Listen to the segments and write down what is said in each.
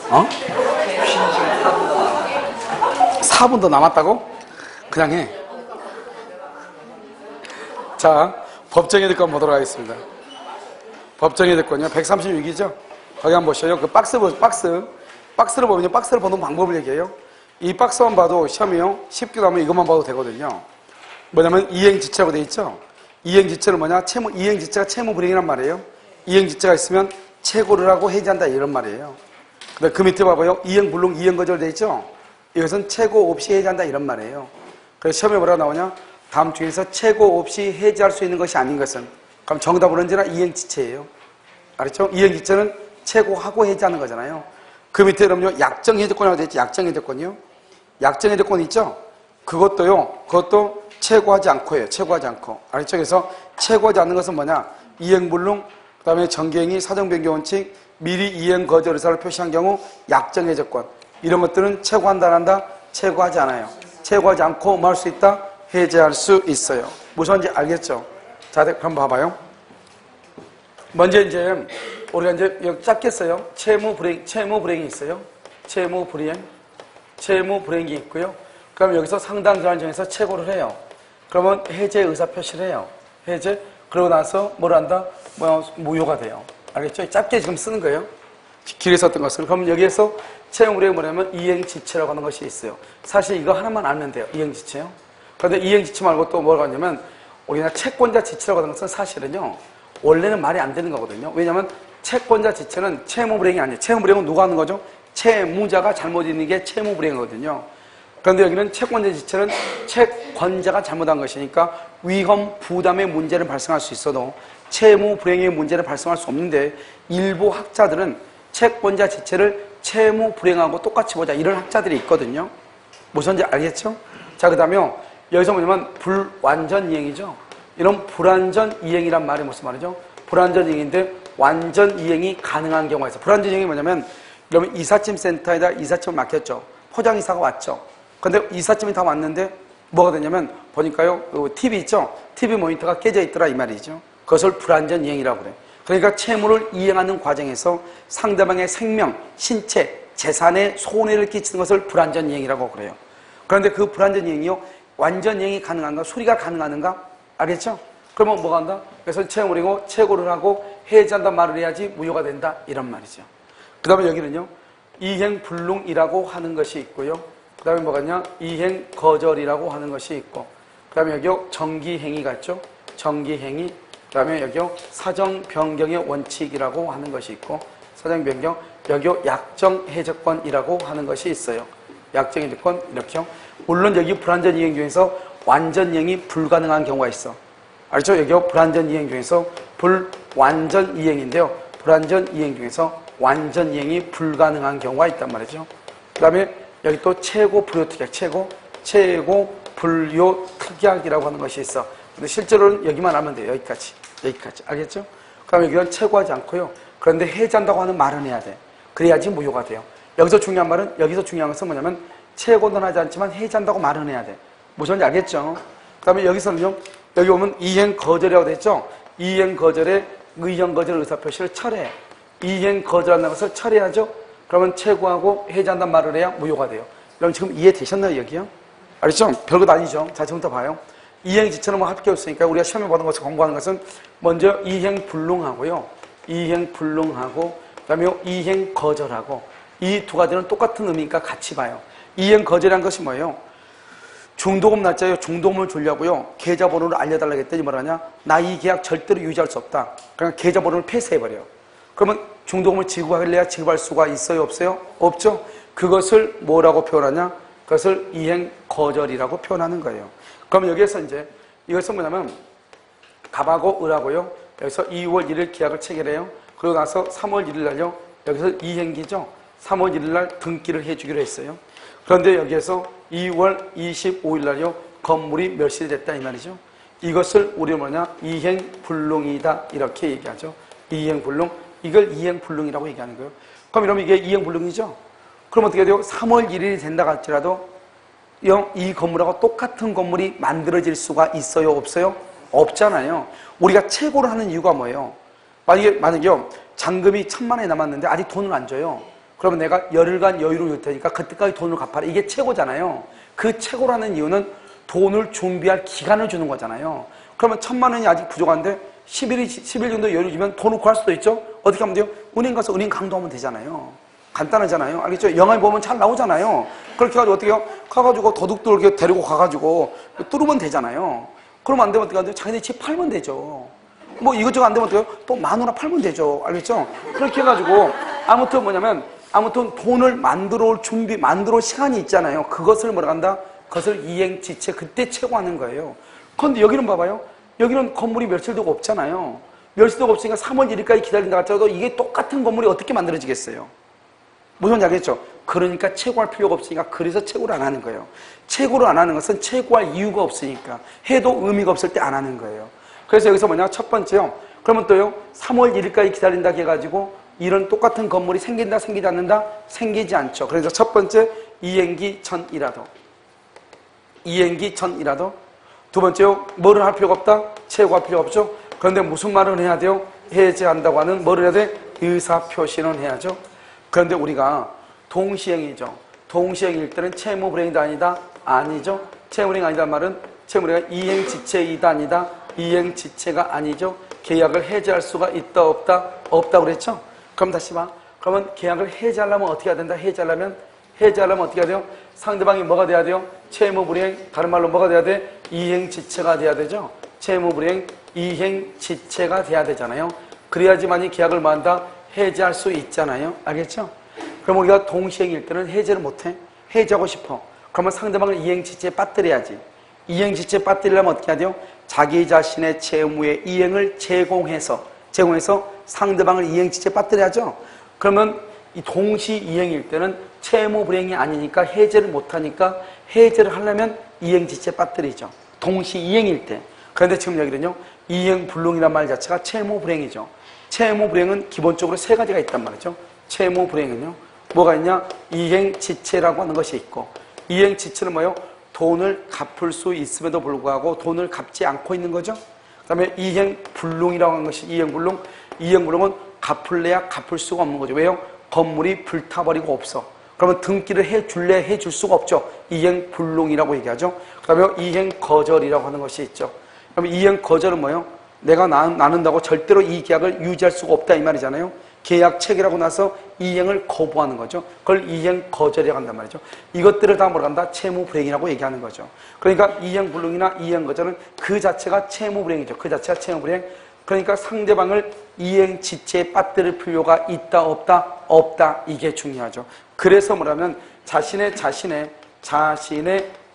어? 4분 더 남았다고? 그냥 해. 자, 법정의 득권 보도록 하겠습니다. 법정의 득권요 136이죠? 거기 한번 보셔요. 그 박스를 보면요, 박스를 보는 방법을 얘기해요. 이 박스만 봐도 시험이요 쉽기도 하면 이것만 봐도 되거든요. 뭐냐면 이행지체라고 돼 있죠? 이행지체는 뭐냐? 이행지체가 채무불이행이란 말이에요. 이행지체가 있으면 채고를 하고 해지한다 이런 말이에요. 근데 그 밑에 봐봐요. 이행불능, 이행거절 돼 있죠? 이것은 채고 없이 해지한다 이런 말이에요. 그래서 시험에 뭐라고 나오냐? 다음 중에서 채고 없이 해지할 수 있는 것이 아닌 것은, 그럼 정답은 언제나 이행지체예요. 알았죠? 이행지체는 채고하고 해지하는 거잖아요. 그 밑에 그럼요, 약정해제권이라고 돼 있죠? 약정해제권이요. 약정해제권 있죠? 그것도 채고하지 않고 해요. 채고하지 않고. 알았죠? 그래서 채고하지 않는 것은 뭐냐? 이행불능, 그 다음에 정기행위, 사정변경원칙, 미리 이행 거절 의사를 표시한 경우 약정해제권. 이런 것들은 채고한다 안 한다? 채고하지 않아요. 채고하지 않고 뭐 할 수 있다? 해제할 수 있어요. 무슨지 알겠죠? 자, 그럼 봐봐요. 먼저 이제 우리가 이제 여기 짧겠어요. 채무불이행이 있어요. 채무불이행이 있고요. 그럼 여기서 상당 기간 정해서 채고를 해요. 그러면 해제 의사 표시를 해요. 해제. 그러고 나서 뭘 한다? 무효가 돼요. 알겠죠? 짧게 지금 쓰는 거예요. 길게 썼던 것을. 그럼 여기에서 채무불이행이 뭐냐면 이행지체라고 하는 것이 있어요. 사실 이거 하나만 알면 돼요. 이행지체요. 그런데 이행지체 말고 또 뭐가 있냐면 우리가 채권자 지체라고 하는 것은 사실은요. 원래는 말이 안 되는 거거든요. 왜냐하면 채권자 지체는 채무불이행이 아니에요. 채무불이행은 누가 하는 거죠? 채무자가 잘못 있는 게 채무불이행이거든요. 그런데 여기는 채권자 지체는 채권자가 잘못한 것이니까 위험, 부담의 문제를 발생할 수 있어도 채무불이행의 문제를 발생할 수 없는데 일부 학자들은 채권자 지체를 채무불이행하고 똑같이 보자 이런 학자들이 있거든요. 무슨지 알겠죠? 자, 그 다음에 여기서 뭐냐면 불완전 이행이죠. 이런 불완전 이행이란 말이 무슨 말이죠? 불완전 이행인데 완전 이행이 가능한 경우가 있어요. 불완전 이행이 뭐냐면 여러분 이삿짐 센터에다 이삿짐을 맡겼죠. 포장이사가 왔죠. 근데 이삿짐이 다 왔는데 뭐가 되냐면 보니까요. 그 TV 있죠? TV 모니터가 깨져 있더라 이 말이죠. 그것을 불완전 이행이라고 그래요. 그러니까 채무를 이행하는 과정에서 상대방의 생명, 신체, 재산에 손해를 끼치는 것을 불완전 이행이라고 그래요. 그런데 그 불완전 이행이요. 완전 이행이 가능한가? 수리가 가능한가? 알겠죠? 그러면 뭐가 한다? 그래서 채무불이행이고 채고를 하고 해지한단 말을 해야지 무효가 된다 이런 말이죠. 그 다음에 여기는요. 이행불능이라고 하는 것이 있고요. 그 다음에 뭐가 있냐? 이행거절이라고 하는 것이 있고 그 다음에 여기요. 정기행위가 있죠? 정기행위. 그 다음에 여기요. 사정변경의 원칙이라고 하는 것이 있고 사정변경. 여기요. 약정해제권이라고 하는 것이 있어요. 약정해제권 이렇게요. 물론 여기 불완전 이행 중에서 완전 이행이 불가능한 경우가 있어. 알죠? 여기요. 불완전 이행 중에서 불완전 이행인데요. 불완전 이행 중에서 완전 이행이 불가능한 경우가 있단 말이죠. 그 다음에 여기 또 최고 불효특약, 최고 불효특약이라고 하는 것이 있어. 근데 실제로는 여기만 하면 돼요. 여기까지. 알겠죠? 그 다음에 여기는 최고하지 않고요. 그런데 해지한다고 하는 말은 해야 돼. 그래야지 무효가 돼요. 여기서 중요한 것은 뭐냐면 최고는 하지 않지만 해지한다고 말은 해야 돼. 무슨지 알겠죠? 그 다음에 여기서는요. 여기 보면 이행거절이라고 되어 있죠? 이행거절에 의정거절 의사표시를 철회. 이행거절한다는 것을 철회하죠? 그러면 채고하고 해지한다는 말을 해야 무효가 돼요. 여러분 지금 이해되셨나요, 여기요? 알겠죠? 별것 아니죠? 자, 지금부터 봐요. 이행지체는 뭐 할 게 없으니까 우리가 시험에 보는 것을 공부하는 것은 먼저 이행불능하고요. 이행불능하고, 그 다음에 이행거절하고, 이 두 가지는 똑같은 의미니까 같이 봐요. 이행거절이란 것이 뭐예요? 중도금 날짜요. 중도금을 주려고요. 계좌번호를 알려달라고 했더니 뭐라냐? 나 이 계약 절대로 유지할 수 없다. 그러니까 계좌번호를 폐쇄해버려요. 그러면 중도금을 지급하길래야 지급할 수가 있어요? 없어요? 없죠? 그것을 뭐라고 표현하냐? 그것을 이행거절이라고 표현하는 거예요. 그럼 여기에서 이제 이것은 뭐냐면 갑하고 을하고요. 여기서 2월 1일 계약을 체결해요. 그러고 나서 3월 1일 날요. 여기서 이행기죠. 3월 1일 날 등기를 해주기로 했어요. 그런데 여기에서 2월 25일 날요. 건물이 멸실이 됐다 이 말이죠. 이것을 우리 뭐냐? 이행불능이다 이렇게 얘기하죠. 이행불능. 이걸 이행불능이라고 얘기하는 거예요. 그럼 이러면 이게 이행불능이죠. 그럼 어떻게 돼요? 3월 1일이 된다 할지라도 이 건물하고 똑같은 건물이 만들어질 수가 있어요? 없어요? 없잖아요. 우리가 채고를 하는 이유가 뭐예요? 만약에 잔금이 1,000만 원이 남았는데 아직 돈을 안 줘요. 그러면 내가 열흘간 여유를 줄 테니까 그때까지 돈을 갚아라. 이게 최고잖아요. 그 최고라는 이유는 돈을 준비할 기간을 주는 거잖아요. 그러면 1,000만 원이 아직 부족한데 10일 정도 여유 주면 돈을 구할 수도 있죠. 어떻게 하면 돼요? 은행 가서 은행 강도하면 되잖아요. 간단하잖아요. 알겠죠? 영화에 보면 잘 나오잖아요. 그렇게 해가지고 어떻게 해요? 가가지고 도둑들 이렇게 데리고 가가지고 뚫으면 되잖아요. 그러면 안 되면 어떻게 하죠? 자기네 집 팔면 되죠. 뭐 이것저것 안 되면 어떻게 해요? 또 10,000원 팔면 되죠. 알겠죠? 그렇게 해가지고 아무튼 뭐냐면 아무튼 돈을 만들어 올 준비, 만들어 올 시간이 있잖아요. 그것을 뭐라 한다? 그것을 이행지체, 그때 최고하는 거예요. 그런데 여기는 봐봐요. 여기는 건물이 며칠도 없잖아요. 며칠도 없으니까 3월 1일까지 기다린다 하더라도 이게 똑같은 건물이 어떻게 만들어지겠어요? 무슨 말인지 알겠죠? 그러니까 최고할 필요가 없으니까 그래서 최고를 안 하는 거예요. 최고를 안 하는 것은 최고할 이유가 없으니까 해도 의미가 없을 때 안 하는 거예요. 그래서 여기서 뭐냐? 첫 번째요. 그러면 또요. 3월 1일까지 기다린다 해가지고 이런 똑같은 건물이 생긴다 생기지 않는다? 생기지 않죠. 그래서 첫 번째 이행기 전이라도 두 번째요. 뭐를 할 필요가 없다? 최고할 필요가 없죠. 그런데 무슨 말을 해야 돼요? 해제한다고 하는 뭐를 해야 돼? 의사표시는 해야죠. 그런데 우리가 동시행이죠. 동시행일 때는 채무불행이다 아니다? 아니죠. 채무불행 아니다 말은 채무불행은 이행지체이다 아니다? 이행지체가 아니죠. 계약을 해제할 수가 있다 없다? 없다고 그랬죠. 그럼 다시 봐. 그러면 계약을 해제하려면 어떻게 해야 된다? 해제하려면 어떻게 해야 돼요? 상대방이 뭐가 돼야 돼요? 채무불이행, 다른 말로 뭐가 돼야 돼? 이행지체가 돼야 되죠. 채무불이행, 이행지체가 돼야 되잖아요. 그래야지만이 계약을 뭐 한다? 해제할 수 있잖아요. 알겠죠? 그럼 우리가 동시행일 때는 해제를 못해. 해제하고 싶어. 그러면 상대방을 이행지체에 빠뜨려야지. 이행지체에 빠뜨리려면 어떻게 해야 돼요? 자기 자신의 채무의 이행을 제공해서 상대방을 이행지체에 빠뜨려야죠. 그러면 이 동시 이행일 때는 채무 불행이 아니니까 해제를 못하니까 해제를 하려면 이행지체에 빠뜨리죠. 동시 이행일 때. 그런데 지금 여기는요. 이행 불능이란 말 자체가 채무 불행이죠. 채무 불행은 기본적으로 세 가지가 있단 말이죠. 채무 불행은요. 뭐가 있냐? 이행지체라고 하는 것이 있고 이행지체는 뭐예요? 돈을 갚을 수 있음에도 불구하고 돈을 갚지 않고 있는 거죠. 그 다음에 이행불능이라고 하는 것이 이행불능. 이행불능은 갚을래야 갚을 수가 없는 거죠. 왜요? 건물이 불타버리고 없어. 그러면 등기를 해줄래 해줄 수가 없죠. 이행불능이라고 얘기하죠. 그 다음에 이행거절이라고 하는 것이 있죠. 그러면 이행거절은 뭐예요? 내가 나눈다고 절대로 이 계약을 유지할 수가 없다 이 말이잖아요. 계약 체결하고 나서 이행을 거부하는 거죠. 그걸 이행거절이라고 한단 말이죠. 이것들을 다 뭐라 한다? 채무불행이라고 얘기하는 거죠. 그러니까 이행불능이나 이행거절은 그 자체가 채무불행이죠. 그 자체가 채무불행. 그러니까 상대방을 이행지체에 빠뜨릴 필요가 있다 없다? 없다. 이게 중요하죠. 그래서 뭐라면 자신의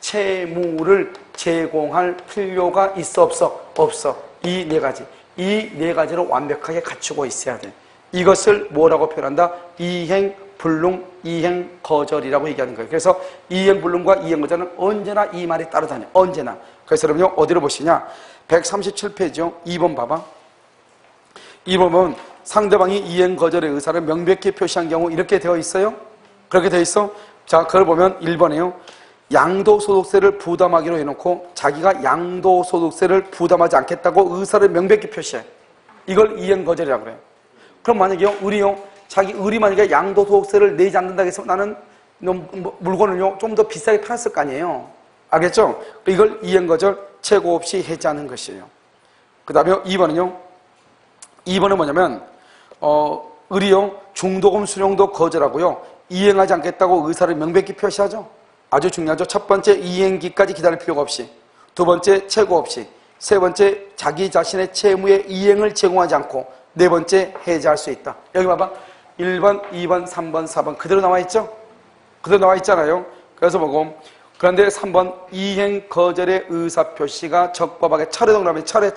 채무를 제공할 필요가 있어 없어? 없어. 이 네 가지를 완벽하게 갖추고 있어야 돼. 이것을 뭐라고 표현한다? 이행불능, 이행거절이라고 얘기하는 거예요. 그래서 이행불능과 이행거절은 언제나 이 말이 따라다녀. 언제나. 그래서 여러분요, 어디로 보시냐? 137페이지요. 2번 봐봐. 2번은 상대방이 이행거절의 의사를 명백히 표시한 경우 이렇게 되어 있어요? 그렇게 되어 있어? 자, 그걸 보면 1번이에요. 양도소득세를 부담하기로 해놓고 자기가 양도소득세를 부담하지 않겠다고 의사를 명백히 표시해. 이걸 이행거절이라고 그래요. 그럼 만약에요, 을이 만약에 양도소득세를 내지 않는다고 해서 나는 물건을요, 좀 더 비싸게 팔았을 거 아니에요. 알겠죠? 이걸 이행거절, 최고 없이 해제하는 것이에요. 그 다음에 2번은요, 2번은 뭐냐면, 을이요, 중도금 수령도 거절하고요, 이행하지 않겠다고 의사를 명백히 표시하죠. 아주 중요하죠. 첫 번째, 이행기까지 기다릴 필요가 없이. 두 번째, 최고 없이. 세 번째, 자기 자신의 채무의 이행을 제공하지 않고. 네 번째, 해제할 수 있다. 여기 봐봐. 1번, 2번, 3번, 4번. 그대로 나와 있죠? 그대로 나와 있잖아요. 그래서 보고. 그런데 3번, 이행거절의 의사표시가 적법하게 철회 동그라미, 철회.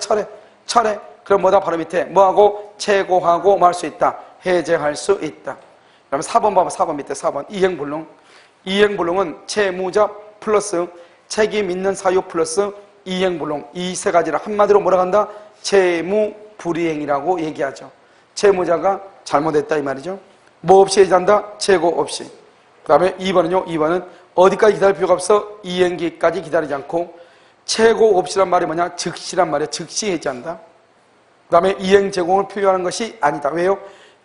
그럼 뭐다? 바로 밑에. 뭐하고? 최고하고 뭐 할 수 있다? 해제할 수 있다. 그다음에 4번 봐봐. 4번 밑에 4번. 이행불능. 이행불능은 채무자 플러스 책임 있는 사유 플러스 이행불능. 이 세 가지를 한마디로 뭐라고 한다? 채무불이행이라고 얘기하죠. 채무자가 잘못했다 이 말이죠. 뭐 없이 해제한다? 최고 없이. 그 다음에 2번은요. 2번은 어디까지 기다릴 필요가 없어? 이행기까지 기다리지 않고 최고 없이란 말이 뭐냐? 즉시란 말이야. 즉시 해제한다. 그 다음에 이행 제공을 필요하는 것이 아니다. 왜요?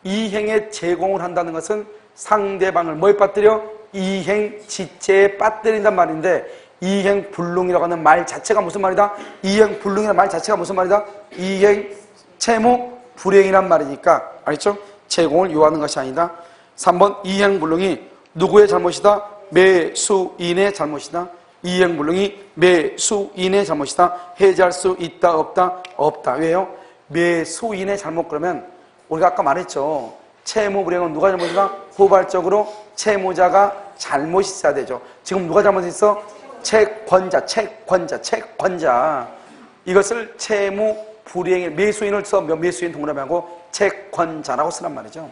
이행에 제공을 한다는 것은 상대방을 뭐에 빠뜨려? 이행 지체에 빠뜨린단 말인데, 이행 불능이라고 하는 말 자체가 무슨 말이다? 이행 불능이라는 말 자체가 무슨 말이다? 이행 채무 불행이란 말이니까, 알겠죠? 제공을 요하는 것이 아니다. 3번 이행 불능이 누구의 잘못이다? 매수인의 잘못이다. 이행 불능이 매수인의 잘못이다. 해제할 수 있다 없다? 없다. 왜요? 매수인의 잘못. 그러면 우리가 아까 말했죠. 채무 불행은 누가 잘못이다? 후발적으로 채무자가 잘못이 있어야 되죠. 지금 누가 잘못했어? 채권자. 이것을 채무 불이행의 매수인을 써 매수인 동그라미하고 채권자라고 쓰란 말이죠.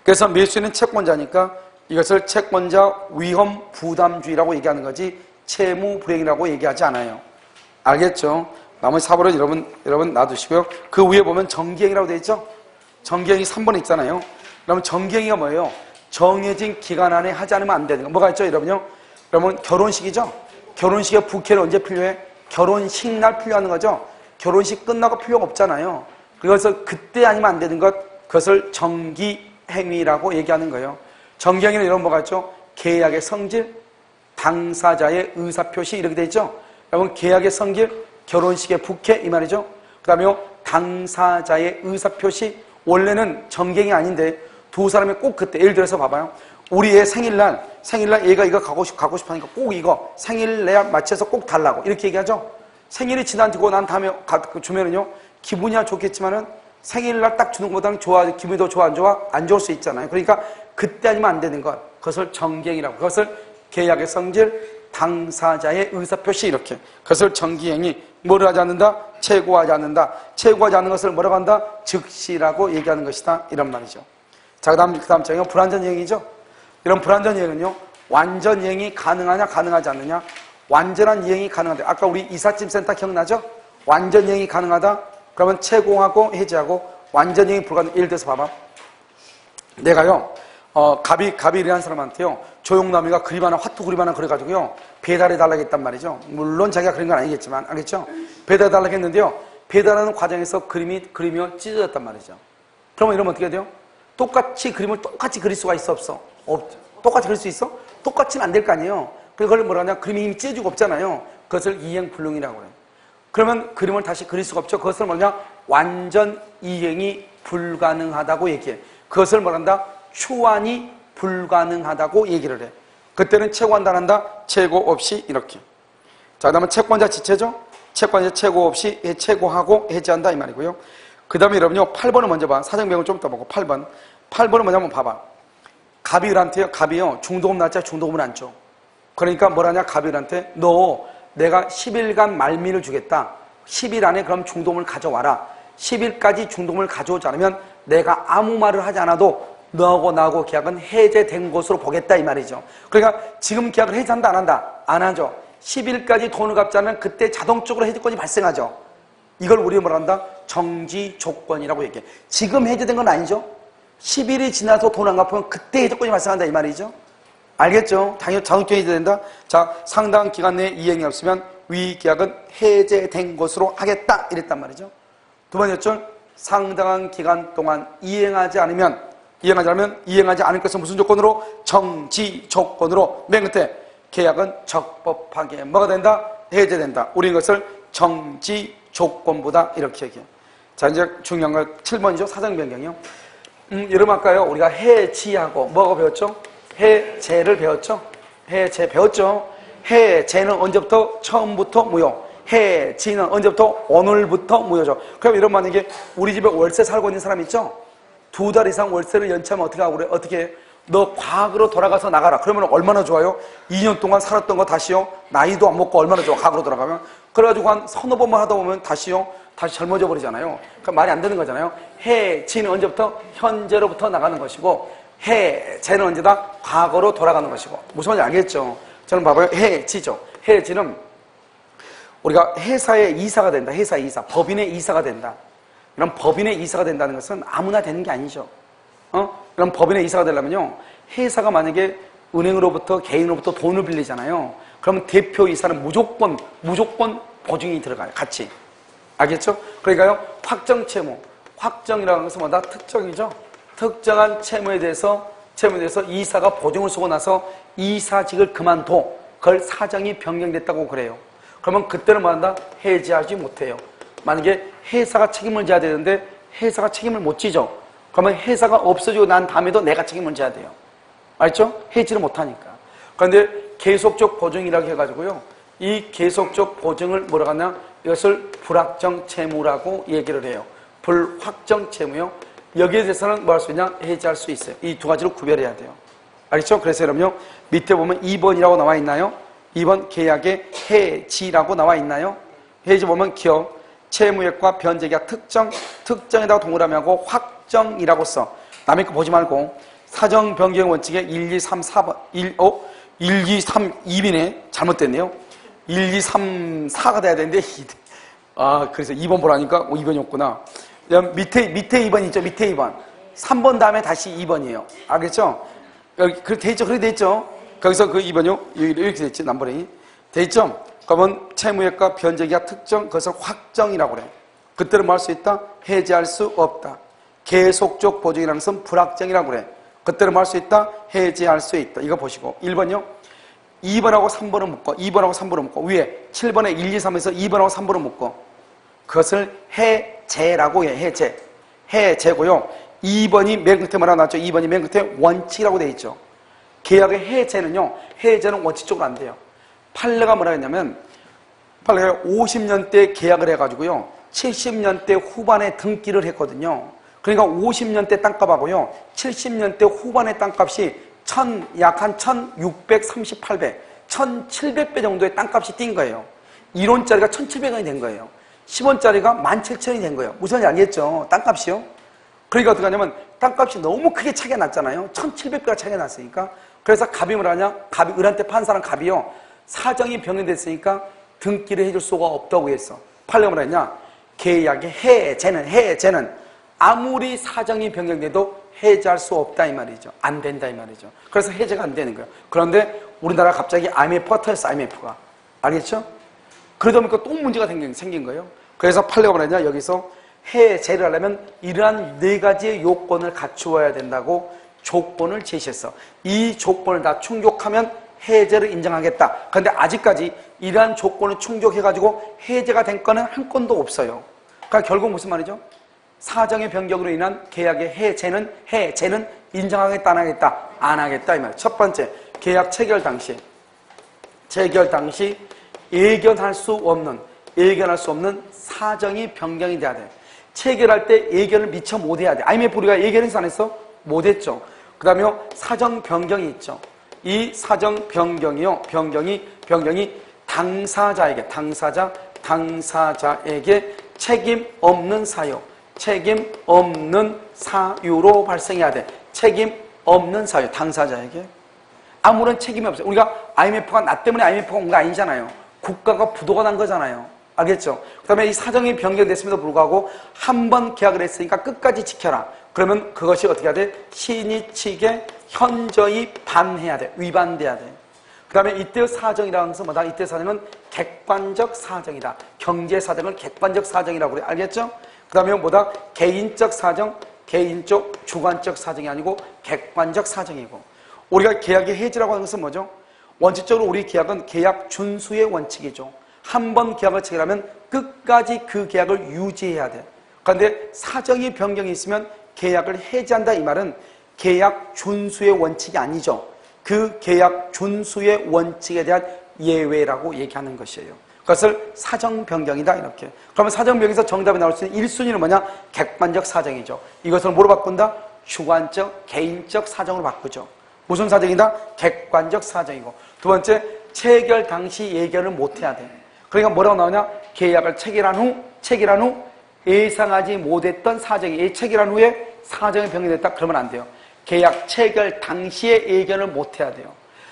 그래서 매수인은 채권자니까 이것을 채권자 위험 부담주의라고 얘기하는 거지 채무 불이행이라고 얘기하지 않아요. 알겠죠? 나머지 4번은 여러분 놔두시고요. 그 위에 보면 정기행이라고 되어 있죠? 정기행이 3번에 있잖아요. 그러면 정기행이가 뭐예요? 정해진 기간 안에 하지 않으면 안 되는 거. 뭐가 있죠, 여러분요? 여러분 결혼식이죠? 결혼식에 부케는 언제 필요해? 결혼식 날 필요한 거죠? 결혼식 끝나고 필요가 없잖아요. 그래서 그때 아니면 안 되는 것, 그것을 정기행위라고 얘기하는 거예요. 정기행위는 이런 뭐가 있죠? 계약의 성질, 당사자의 의사표시 이렇게 돼 있죠? 여러분 계약의 성질, 결혼식의 부케 이 말이죠? 그 다음에 당사자의 의사표시, 원래는 정기행위 아닌데 두 사람이 꼭 그때, 예를 들어서 봐봐요. 우리 애 생일날 얘가 이거 가고 싶으니까 꼭 이거 생일날 맞춰서 꼭 달라고 이렇게 얘기하죠? 생일이 지나고 난 다음에 주면은요, 기분이야 좋겠지만은 생일날 딱 주는 것보다는 기분이 더 좋아, 안 좋아? 안 좋을 수 있잖아요. 그러니까 그때 아니면 안 되는 것, 그것을 정기행위라고, 그것을 계약의 성질, 당사자의 의사표시 이렇게, 그것을 정기행위, 뭐를 하지 않는다? 채고하지 않는다. 채고하지 않는 것을 뭐라고 한다? 즉시라고 얘기하는 것이다. 이런 말이죠. 자, 그 다음 장은 불완전 이행이죠. 이런 불완전 이행은요, 완전 이행이 가능하냐, 가능하지 않느냐? 완전한 이행이 가능하다. 아까 우리 이삿짐센터 기억나죠? 완전 이행이 가능하다? 그러면 채공하고 해지하고, 완전 이행이 불가능. 예를 들어서 봐봐. 내가요, 갑이 일하는 사람한테요, 조용남이가 그림 하나, 화투 그림 하나 그려가지고요, 배달해달라고 했단 말이죠. 물론 자기가 그린 건 아니겠지만, 알겠죠? 배달해달라고 했는데요, 배달하는 과정에서 그림이 찢어졌단 말이죠. 그러면 이러면 어떻게 돼요? 똑같이 그림을 똑같이 그릴 수가 있어, 없어? 없죠. 똑같이 그릴 수 있어? 똑같이는 안 될 거 아니에요. 그걸 뭐라 하냐? 그림이 이미 찢어지고 없잖아요. 그것을 이행불능이라고 해요. 그러면 그림을 다시 그릴 수가 없죠. 그것을 뭐냐? 완전 이행이 불가능하다고 얘기해. 그것을 뭐란다? 추환이 불가능하다고 얘기를 해. 그때는 채고한다 안 한다? 채고 없이 이렇게. 자, 그 다음에 채권자 지체죠? 채권자 채고 없이 채고하고 해지한다 이 말이고요. 그 다음에 여러분요, 8번을 먼저 봐. 사정비용을 좀 더 보고 8번은 먼저 한번 봐봐. 갑이요, 중도금 날짜 중도금을 안 줘. 그러니까 뭐라냐, 갑이한테 너 내가 10일간 말미를 주겠다. 10일 안에 그럼 중도금을 가져와라. 10일까지 중도금을 가져오지 않으면 내가 아무 말을 하지 않아도 너하고 나하고 계약은 해제된 것으로 보겠다 이 말이죠. 그러니까 지금 계약을 해제한다 안 한다? 안 하죠. 10일까지 돈을 갚지 않으면 그때 자동적으로 해지권이 발생하죠. 이걸 우리가 뭐라 한다? 정지 조건이라고 얘기해. 지금 해제된 건 아니죠. 10일이 지나서 돈 안 갚으면 그때 해제권이 발생한다 이 말이죠. 알겠죠? 당연히 자동적으로 해제된다. 자, 상당한 기간 내에 이행이 없으면 위 계약은 해제된 것으로 하겠다 이랬단 말이죠. 두 번째죠. 상당한 기간 동안 이행하지 않으면 이행하지 않을 것은 무슨 조건으로? 정지 조건으로. 맨 끝에 계약은 적법하게 뭐가 된다? 해제된다. 우리는 이것을 정지 조건보다 이렇게 얘기해요. 자, 이제 중요한 거 7번이죠. 사정 변경이요. 여러분 아까요, 우리가 해지하고 뭐가 배웠죠? 해제를 배웠죠? 해제 배웠죠? 해제는 언제부터? 처음부터 무효. 해지는 언제부터? 오늘부터 무효죠. 그럼 이런 만약에 우리 집에 월세 살고 있는 사람 있죠? 2달 이상 월세를 연체하면 어떻게 하고 그래? 어떻게 해? 너 과거로 돌아가서 나가라. 그러면 얼마나 좋아요? 2년 동안 살았던 거 다시요? 나이도 안 먹고 얼마나 좋아, 과거로 돌아가면? 그래가지고 한 서너 번만 하다 보면 다시 젊어져 버리잖아요. 그러니까 말이 안 되는 거잖아요. 해지는 언제부터? 현재로부터 나가는 것이고, 해제는 언제다? 과거로 돌아가는 것이고. 무슨 말인지 알겠죠? 저는 봐봐요. 해지죠. 해지는 우리가 회사의 이사가 된다. 회사 이사. 법인의 이사가 된다. 이런 법인의 이사가 된다는 것은 아무나 되는 게 아니죠. 그럼 법인의 이사가 되려면요, 회사가 만약에 은행으로부터 개인으로부터 돈을 빌리잖아요. 그러면 대표 이사는 무조건 보증이 들어가요. 같이. 알겠죠? 그러니까요, 확정이라는 것은 뭐다? 특정이죠. 특정한 채무에 대해서 이사가 보증을 서고 나서 이사직을 그만둬. 그걸 사정이 변경됐다고 그래요. 그러면 그때는 뭐한다? 해지하지 못해요. 만약에 회사가 책임을 져야 되는데 회사가 책임을 못 지죠. 그러면 회사가 없어지고 난 다음에도 내가 책임을 져야 돼요. 알죠? 해지를 못하니까. 그런데 계속적 보증이라고 해가지고요. 이 계속적 보증을 뭐라고 하냐? 이것을 불확정 채무라고 얘기를 해요. 불확정 채무요. 여기에 대해서는 뭐 할 수 있냐? 해지할 수 있어요. 이 두 가지로 구별해야 돼요. 알겠죠? 그래서 여러분요. 밑에 보면 2번이라고 나와 있나요? 2번 계약의 해지라고 나와 있나요? 해지 보면 기억, 채무액과 변제계약 특정에다가 동그라미 하고 확정이라고 써. 남의 거 보지 말고 사정 변경 원칙에 1, 2, 3, 4번 1, 2, 3, 2번에 잘못됐네요. 1, 2, 3, 4가 돼야 되는데 그래서 2번 보라니까 2번이었구나. 밑에 2번 있죠. 밑에 2번. 3번 다음에 다시 2번이에요. 알겠죠? 그렇게 돼있죠. 그렇게 돼있죠. 거기서 그 2번이요. 이렇게 돼있지. 남번이. 돼있죠? 그러면 채무액과 변제계약 특정, 그것을 확정이라고 그래. 그때는 뭐 할 수 있다? 해지할 수 없다. 계속적 보증이라는 것은 불확정이라고 그래. 그때는 뭐 할 수 있다? 해지할 수 있다. 이거 보시고. 1번요. 2번하고 3번을 묶어. 2번하고 3번을 묶어. 위에 7번에 1, 2, 3에서 2번하고 3번을 묶어. 그것을 해제라고 해. 해제. 해제고요. 2번이 맨 끝에 뭐라고 나왔죠? 2번이 맨 끝에 원칙이라고 되어 있죠. 계약의 해제는요. 해제는 원칙적으로 안 돼요. 판례가 뭐라 했냐면 판례가 50년대 계약을 해가지고요. 70년대 후반에 등기를 했거든요. 그러니까 50년대 땅값하고요. 70년대 후반의 땅값이 약 한 1630, 800, 1700배 정도의 땅값이 뛴 거예요. 1원짜리가 1700원이 된 거예요. 10원짜리가 17,000원이 된 거예요. 무슨 말인지 알겠죠? 땅값이요. 그러니까 어떻게 하냐면 땅값이 너무 크게 차이가 났잖아요. 1700배가 차이가 났으니까. 그래서 갑이 뭐라냐? 갑이 을한테 판 사람 갑이요. 사정이 변경됐으니까 등기를 해줄 수가 없다고 했어. 판례가 뭐라 했냐? 계약의 해제는 아무리 사정이 변경돼도 해제할 수 없다 이 말이죠. 안 된다 이 말이죠. 그래서 해제가 안 되는 거예요. 그런데 우리나라 갑자기 IMF가 터졌어. IMF가. 알겠죠? 그러다 보니까 또 문제가 생긴 거예요. 그래서 판례가 뭐라 했냐? 여기서 해제를 하려면 이러한 4가지의 요건을 갖추어야 된다고 조건을 제시했어. 이 조건을 다 충족하면 해제를 인정하겠다. 그런데 아직까지 이러한 조건을 충족해가지고 해제가 된 건은 한 건도 없어요. 그러니까 결국 무슨 말이죠? 사정의 변경으로 인한 계약의 해제는 인정하겠다, 안 하겠다? 안 하겠다 이 말이에요. 첫 번째, 계약 체결 당시 예견할 수 없는 사정이 변경이 돼야 돼. 체결할 때 예견을 미처 못해야 돼. IMF 우리가 예견해서 안 했어? 못했죠. 그 다음에 사정 변경이 있죠. 이 사정 변경이요. 변경이 당사자에게 책임 없는 사유로 발생해야 돼. 책임 없는 사유, 당사자에게. 아무런 책임이 없어요. 우리가 IMF가 나 때문에 IMF가 온 거 아니잖아요. 국가가 부도가 난 거잖아요. 알겠죠? 그 다음에 이 사정이 변경됐음에도 불구하고 한 번 계약을 했으니까 끝까지 지켜라. 그러면 그것이 어떻게 해야 돼? 신의 측에 현저히 반해야 돼. 위반돼야 돼. 그 다음에 이때 사정이라는 것은 뭐다? 이때 사정은 객관적 사정이다. 경제 사정을 객관적 사정이라고 그래. 알겠죠? 그 다음에 뭐다? 개인적 사정, 주관적 사정이 아니고 객관적 사정이고. 우리가 계약의 해지라고 하는 것은 뭐죠? 원칙적으로 우리 계약은 계약 준수의 원칙이죠. 한 번 계약을 체결하면 끝까지 그 계약을 유지해야 돼. 그런데 사정이 변경이 있으면 계약을 해지한다 이 말은 계약 준수의 원칙이 아니죠. 그 계약 준수의 원칙에 대한 예외라고 얘기하는 것이에요. 그것을 사정 변경이다 이렇게. 그러면 사정 변경에서 정답이 나올 수 있는 1순위는 뭐냐? 객관적 사정이죠. 이것을 뭐로 바꾼다? 주관적, 개인적 사정으로 바꾸죠. 무슨 사정이다? 객관적 사정이고. 두 번째, 체결 당시 예견을 못해야 돼. 그러니까 뭐라고 나오냐? 계약을 체결한 후 예상하지 못했던 사정이 체결한 후에 사정이 변경됐다 그러면 안 돼요. 계약 체결 당시에 예견을 못해야 돼요.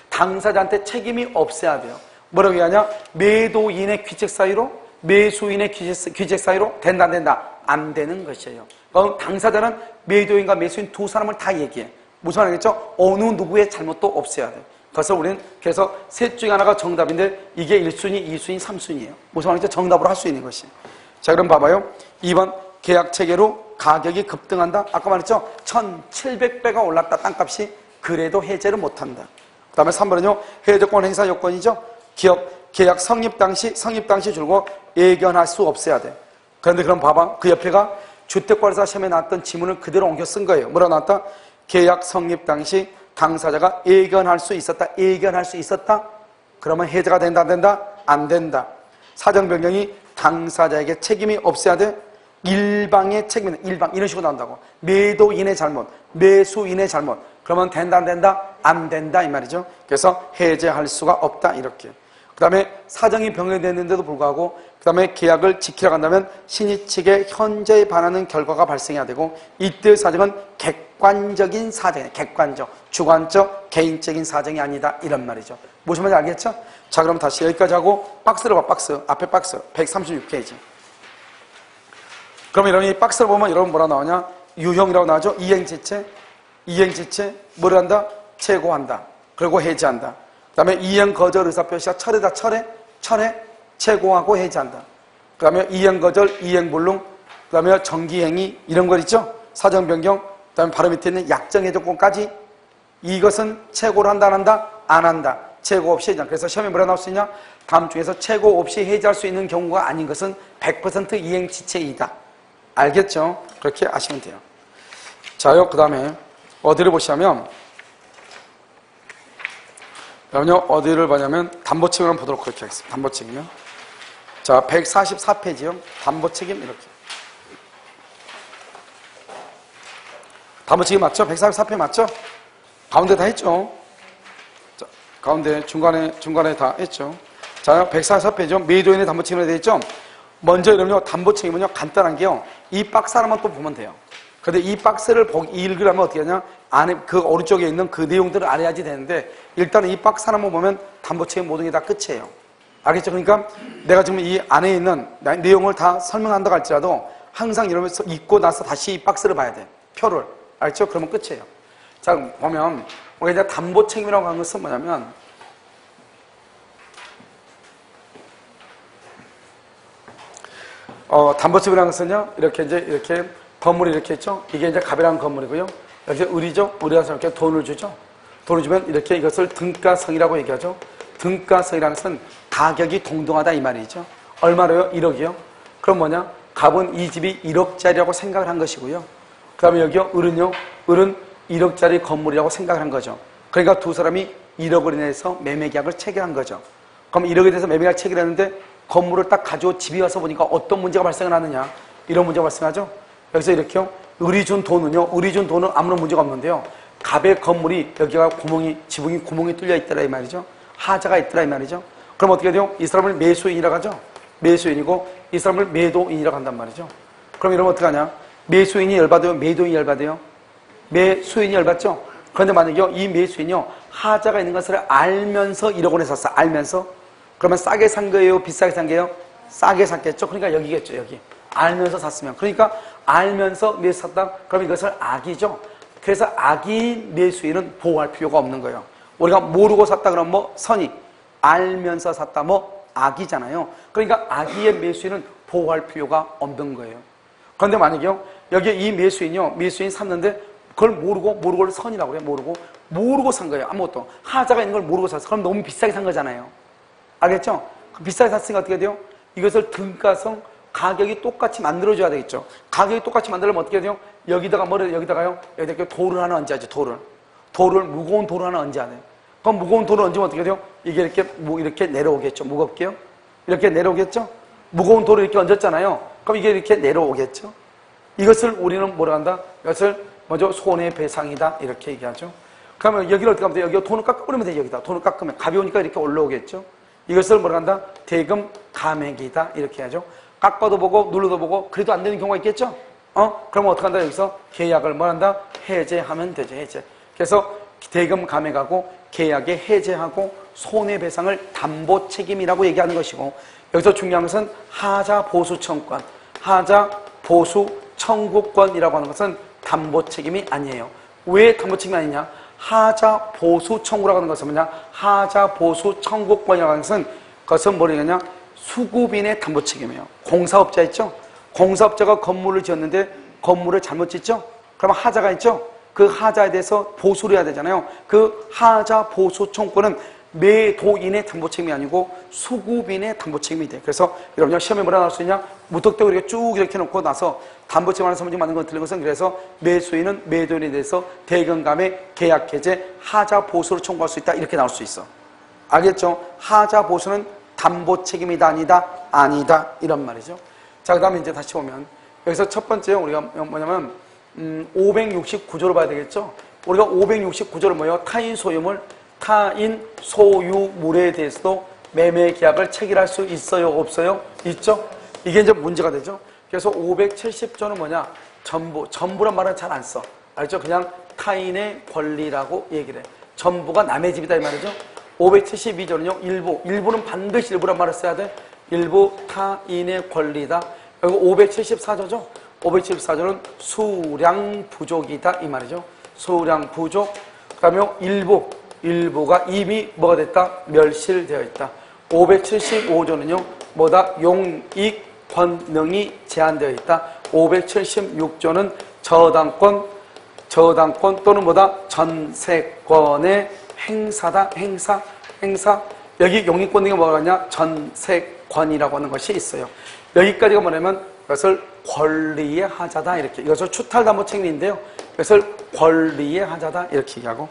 당사자한테 책임이 없어야 돼요. 뭐라고 얘기하냐? 매도인의 귀책 사유로 매수인의 귀책 사유로 된다 안 된다? 안 되는 것이에요. 그럼 당사자는 매도인과 매수인 두 사람을 다 얘기해. 무슨 말이겠죠? 어느 누구의 잘못도 없어야 돼요. 그래서 우리는 셋 중에 하나가 정답인데 이게 1순위, 2순위, 3순위예요. 무슨 말이죠? 정답으로 할 수 있는 것이. 자, 그럼 봐봐요. 2번 계약 체결 후 가격이 급등한다. 아까 말했죠? 1700배가 올랐다. 땅값이. 그래도 해제를 못한다. 그 다음에 3번은요. 해제권 행사 요건이죠. 계약 성립 당시 줄고 예견할 수 없어야 돼. 그런데 그럼 봐봐. 그 옆에가 주택관리사 시험에 나왔던 지문을 그대로 옮겨 쓴 거예요. 뭐라 나왔다? 계약 성립 당시 당사자가 예견할 수 있었다. 예견할 수 있었다? 그러면 해제가 된다, 안 된다? 안 된다. 사정 변경이 당사자에게 책임이 없어야 돼. 일방의 책임이, 일방, 이런 식으로 나온다고. 매도인의 잘못, 매수인의 잘못. 그러면 된다, 안 된다? 안 된다, 이 말이죠. 그래서 해제할 수가 없다, 이렇게. 그 다음에 사정이 변경됐는데도 불구하고, 그 다음에 계약을 지키러 간다면 신의 측의 현재에 반하는 결과가 발생해야 되고, 이때의 사정은 객관적인 사정이에요. 객관적, 주관적, 개인적인 사정이 아니다, 이런 말이죠. 무슨 말인지 알겠죠? 자, 그럼 다시 여기까지 하고, 박스로 봐, 박스. 앞에 박스. 136페이지. 그럼 여러분 이 박스를 보면 여러분 뭐라 나오냐? 유형이라고 나오죠? 이행지체, 뭐를 한다? 최고한다. 그리고 해제한다. 그 다음에 이행 거절 의사표시가 철회다. 철회, 최고하고 해제한다. 그 다음에 이행 거절, 이행 불능, 그 다음에 정기행위 이런 거 있죠? 사정 변경, 그 다음에 바로 밑에 있는 약정 해제권까지 이것은 최고로 한다, 안 한다? 안 한다. 최고 없이 해제한다. 그래서 시험에 뭐라 나올 수 있냐? 다음 중에서 최고 없이 해제할 수 있는 경우가 아닌 것은 100% 이행지체이다. 알겠죠? 그렇게 아시면 돼요. 자요, 그 다음에 어디를 보시냐면, 여러분요, 어디를 보냐면, 담보책임을 한번 보도록 그렇게 하겠습니다. 담보책임이요. 자, 144페이지요. 담보책임, 이렇게. 담보책임 맞죠? 144페이지 맞죠? 가운데 다 했죠? 자, 가운데, 중간에 다 했죠? 자, 144페이지요. 매도인의 담보책임으로 되어 있죠? 먼저 여러분요, 담보책임은요, 간단한 게요, 이 박스 하나만 또 보면 돼요. 근데 이 박스를 읽으려면 어떻게 하냐? 안에, 그 오른쪽에 있는 그 내용들을 알아야지 되는데, 일단은 이 박스 하나만 보면 담보책임 모든 게 다 끝이에요. 알겠죠? 그러니까 내가 지금 이 안에 있는 내용을 다 설명한다고 할지라도 항상 이러면서 읽고 나서 다시 이 박스를 봐야 돼. 표를. 알겠죠? 그러면 끝이에요. 자, 보면, 우리가 이제 담보책임이라고 하는 것은 뭐냐면, 담보책임이라는 것은요, 이렇게 건물이 이렇게 있죠? 이게 이제 갑이라는 건물이고요. 여기 을이죠? 을이라서 이렇게 돈을 주죠? 돈을 주면 이렇게 이것을 등가성이라고 얘기하죠? 등가성이라는 것은 가격이 동등하다 이 말이죠. 얼마로요? 1억이요? 그럼 뭐냐? 갑은 이 집이 1억짜리라고 생각을 한 것이고요. 그 다음에 여기요? 을은요? 을은 1억짜리 건물이라고 생각을 한 거죠. 그러니까 두 사람이 1억을 인해서 매매계약을 체결한 거죠. 그럼 1억에 대해서 매매계약을 체결했는데 건물을 딱 가지고 집에 와서 보니까 어떤 문제가 발생을 하느냐? 이런 문제가 발생하죠? 여기서 이렇게요. 을이 준 돈은 아무런 문제가 없는데요. 갑의 건물이 여기가 지붕이 구멍이 뚫려 있더라 이 말이죠. 하자가 있더라 이 말이죠. 그럼 어떻게 돼요? 이 사람을 매수인이라고 하죠. 매수인이고 이 사람을 매도인이라고 한단 말이죠. 그럼 이러면 어떻게 하냐? 매수인이 열받아요? 매도인이 열받아요? 매수인이 열받죠? 그런데 만약에 이 매수인이요. 하자가 있는 것을 알면서 1억 원에 샀어. 알면서. 그러면 싸게 산 거예요? 비싸게 산 거예요? 싸게 샀겠죠? 그러니까 여기겠죠, 여기. 알면서 샀으면. 그러니까 알면서 매수 샀다? 그럼 이것을 악이죠? 그래서 악인 매수인은 보호할 필요가 없는 거예요. 우리가 모르고 샀다 그러면 뭐 선의, 알면서 샀다 뭐 악이잖아요. 그러니까 악의의 매수인은 보호할 필요가 없는 거예요. 그런데 만약에요, 여기에 이 매수인이 샀는데 그걸 모르고 선이라고 해요. 모르고 산 거예요. 아무것도. 하자가 있는 걸 모르고 샀어. 그럼 너무 비싸게 산 거잖아요. 알겠죠? 비싸게 샀으니까 어떻게 돼요? 이것을 등가성, 가격이 똑같이 만들어줘야 되겠죠. 가격이 똑같이 만들려면 어떻게 돼요? 여기다가요? 여기다가 돌을 하나 얹어야지, 무거운 돌을 하나 얹어야 돼요. 그럼 무거운 돌을 얹으면 어떻게 돼요? 이게 이렇게 내려오겠죠. 무겁게요? 이렇게 내려오겠죠? 무거운 돌을 이렇게 얹었잖아요. 그럼 이게 이렇게 내려오겠죠? 이것을 우리는 뭐라 한다? 이것을 먼저 손해배상이다. 이렇게 얘기하죠. 그러면 여기를 어떻게 하면 돼요? 여기 돈을 깎아버리면 돼요, 여기다. 돈을 깎으면. 값이 오니까 이렇게 올라오겠죠? 이것을 뭐라 한다? 대금 감액이다. 이렇게 하죠. 깎아도 보고, 눌러도 보고, 그래도 안 되는 경우가 있겠죠? 그러면 어떻게 한다? 여기서 계약을 뭐 한다? 해제하면 되죠, 해제. 그래서 대금 감액하고, 계약에 해제하고, 손해배상을 담보 책임이라고 얘기하는 것이고, 여기서 중요한 것은 하자 보수 청구권, 하자 보수 청구권이라고 하는 것은 담보 책임이 아니에요. 왜 담보 책임이 아니냐? 하자 보수 청구라고 하는 것은 뭐냐? 하자 보수 청구권이라고 하는 것은 그것은 뭐냐냐? 수급인의 담보 책임이에요. 공사업자 있죠? 공사업자가 건물을 지었는데 건물을 잘못 짓죠? 그러면 하자가 있죠? 그 하자에 대해서 보수를 해야 되잖아요. 그 하자 보수 청구는 매도인의 담보 책임이 아니고 수급인의 담보 책임이 돼. 그래서 여러분요, 시험에 뭐라 나올 수 있냐? 무턱대고 이렇게 쭉 이렇게 놓고 나서 담보 책임하는 사무직 맞는 건 틀린 것은, 그래서 매수인은 매도인에 대해서 대금감의 계약 해제 하자 보수를 청구할 수 있다, 이렇게 나올 수 있어. 알겠죠? 하자 보수는 담보 책임이다, 아니다? 아니다, 이런 말이죠. 자, 그 다음에 이제 다시 보면 여기서 첫 번째 우리가 뭐냐면 569조를 봐야 되겠죠? 우리가 569조를 뭐예요? 타인 소유물, 타인 소유물에 대해서도 매매 계약을 체결할 수 있어요, 없어요? 있죠? 이게 이제 문제가 되죠? 그래서 570조는 뭐냐? 전부란 말은 잘 안 써. 알죠? 그냥 타인의 권리라고 얘기를 해. 전부가 남의 집이다, 이 말이죠? 572조는요, 일부는 반드시 일부란 말을 써야 돼. 일부 타인의 권리다. 그리고 574조죠? 574조는 수량 부족이다, 이 말이죠. 수량 부족. 그 다음에 일부가 이미 뭐가 됐다? 멸실되어 있다. 575조는요, 뭐다? 용익 권능이 제한되어 있다. 576조는 저당권 또는 뭐다? 전세권의 행사다. 행사. 여기 용익권능이 뭐가 있냐? 전세권이라고 하는 것이 있어요. 여기까지가 뭐냐면 이것을 권리의 하자다, 이렇게. 이것을 추탈담보 책임인데요. 이것을 권리의 하자다, 이렇게 얘기하고.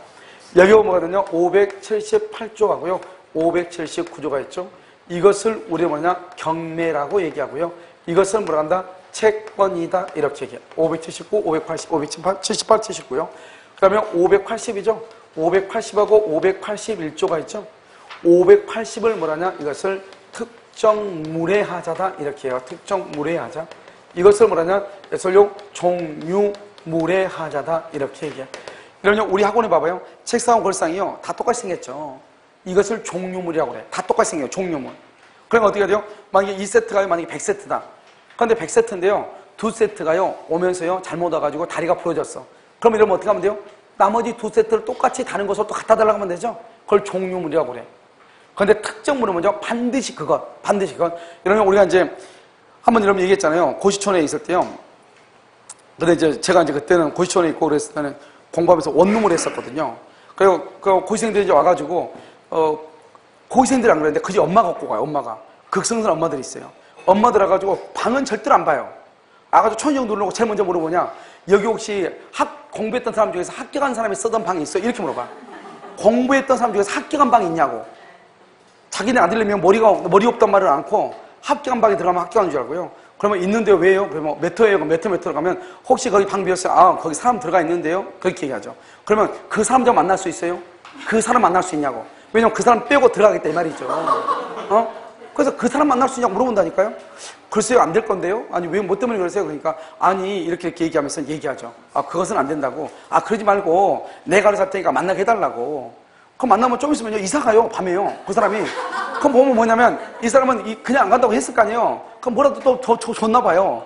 여기가 뭐거든요? 578조하고요. 579조가 있죠. 이것을 우리가 뭐냐? 경매라고 얘기하고요. 이것을 뭐라 한다? 채권이다, 이렇게 얘기해요. 579, 580, 578, 78, 79요. 그 다음에 580이죠. 580하고 581조가 있죠. 580을 뭐라냐? 이것을 특정물의 하자다, 이렇게 해요. 특정물의 하자. 이것을 뭐라냐? 예설용 종류물의 하자다, 이렇게 얘기해요. 그러면 우리 학원에 봐봐요. 책상하고 걸상이요, 다 똑같이 생겼죠. 이것을 종류물이라고 그래. 다 똑같이 생겨요, 종류물. 그럼 어떻게 돼요? 만약에 2세트가요, 만약에 100세트다. 그런데 100세트인데요, 2세트가요, 오면서요, 잘못 와가지고 다리가 부러졌어. 그럼 이러면 어떻게 하면 돼요? 나머지 2세트를 똑같이 다른 것으로 또 갖다 달라고 하면 되죠? 그걸 종류물이라고 그래. 그런데 특정물은 먼저 반드시 그것. 이러면 우리가 이제 한번 여러분 얘기했잖아요. 고시촌에 있을 때요. 근데 이제 제가 이제 그때는 고시촌에 있고 그랬을 때는 공부하면서 원룸을 했었거든요. 그리고 그 고시생들이 이제 와가지고, 고시생들이 안 그랬는데 그 집 엄마가 갖고 가요, 엄마가. 극성스러운 엄마들이 있어요. 엄마들 와가지고 방은 절대로 안 봐요. 와가지고 천정 누르고 제일 먼저 물어보냐? 여기 혹시 공부했던 사람 중에서 합격한 사람이 쓰던 방이 있어요? 이렇게 물어봐. 공부했던 사람 중에서 합격한 방이 있냐고. 자기네 아들내면 머리 없단 말을 않고 합격한 방에 들어가면 합격한 줄 알고요. 그러면 있는데요, 왜요? 그러면 몇 호예요? 몇 호로 가면 혹시 거기 방 비었어요? 아, 거기 사람 들어가 있는데요? 그렇게 얘기하죠. 그러면 그 사람 좀 만날 수 있어요? 그 사람 만날 수 있냐고. 왜냐면 그 사람 빼고 들어가겠다, 이 말이죠. 그래서 그 사람 만날 수 있냐고 물어본다니까요? 글쎄요, 안 될 건데요? 아니, 왜, 뭐 때문에 그러세요? 그러니까, 아니, 이렇게 얘기하면서 얘기하죠. 아, 그것은 안 된다고. 아, 그러지 말고, 내가 알아서 할 테니까 만나게 해달라고. 그럼 만나면 좀 있으면요, 이사 가요, 밤에요. 그 사람이. 그럼 보면 뭐냐면, 이 사람은 그냥 안 간다고 했을 거 아니에요? 그럼 뭐라도 또 더 줬나 봐요.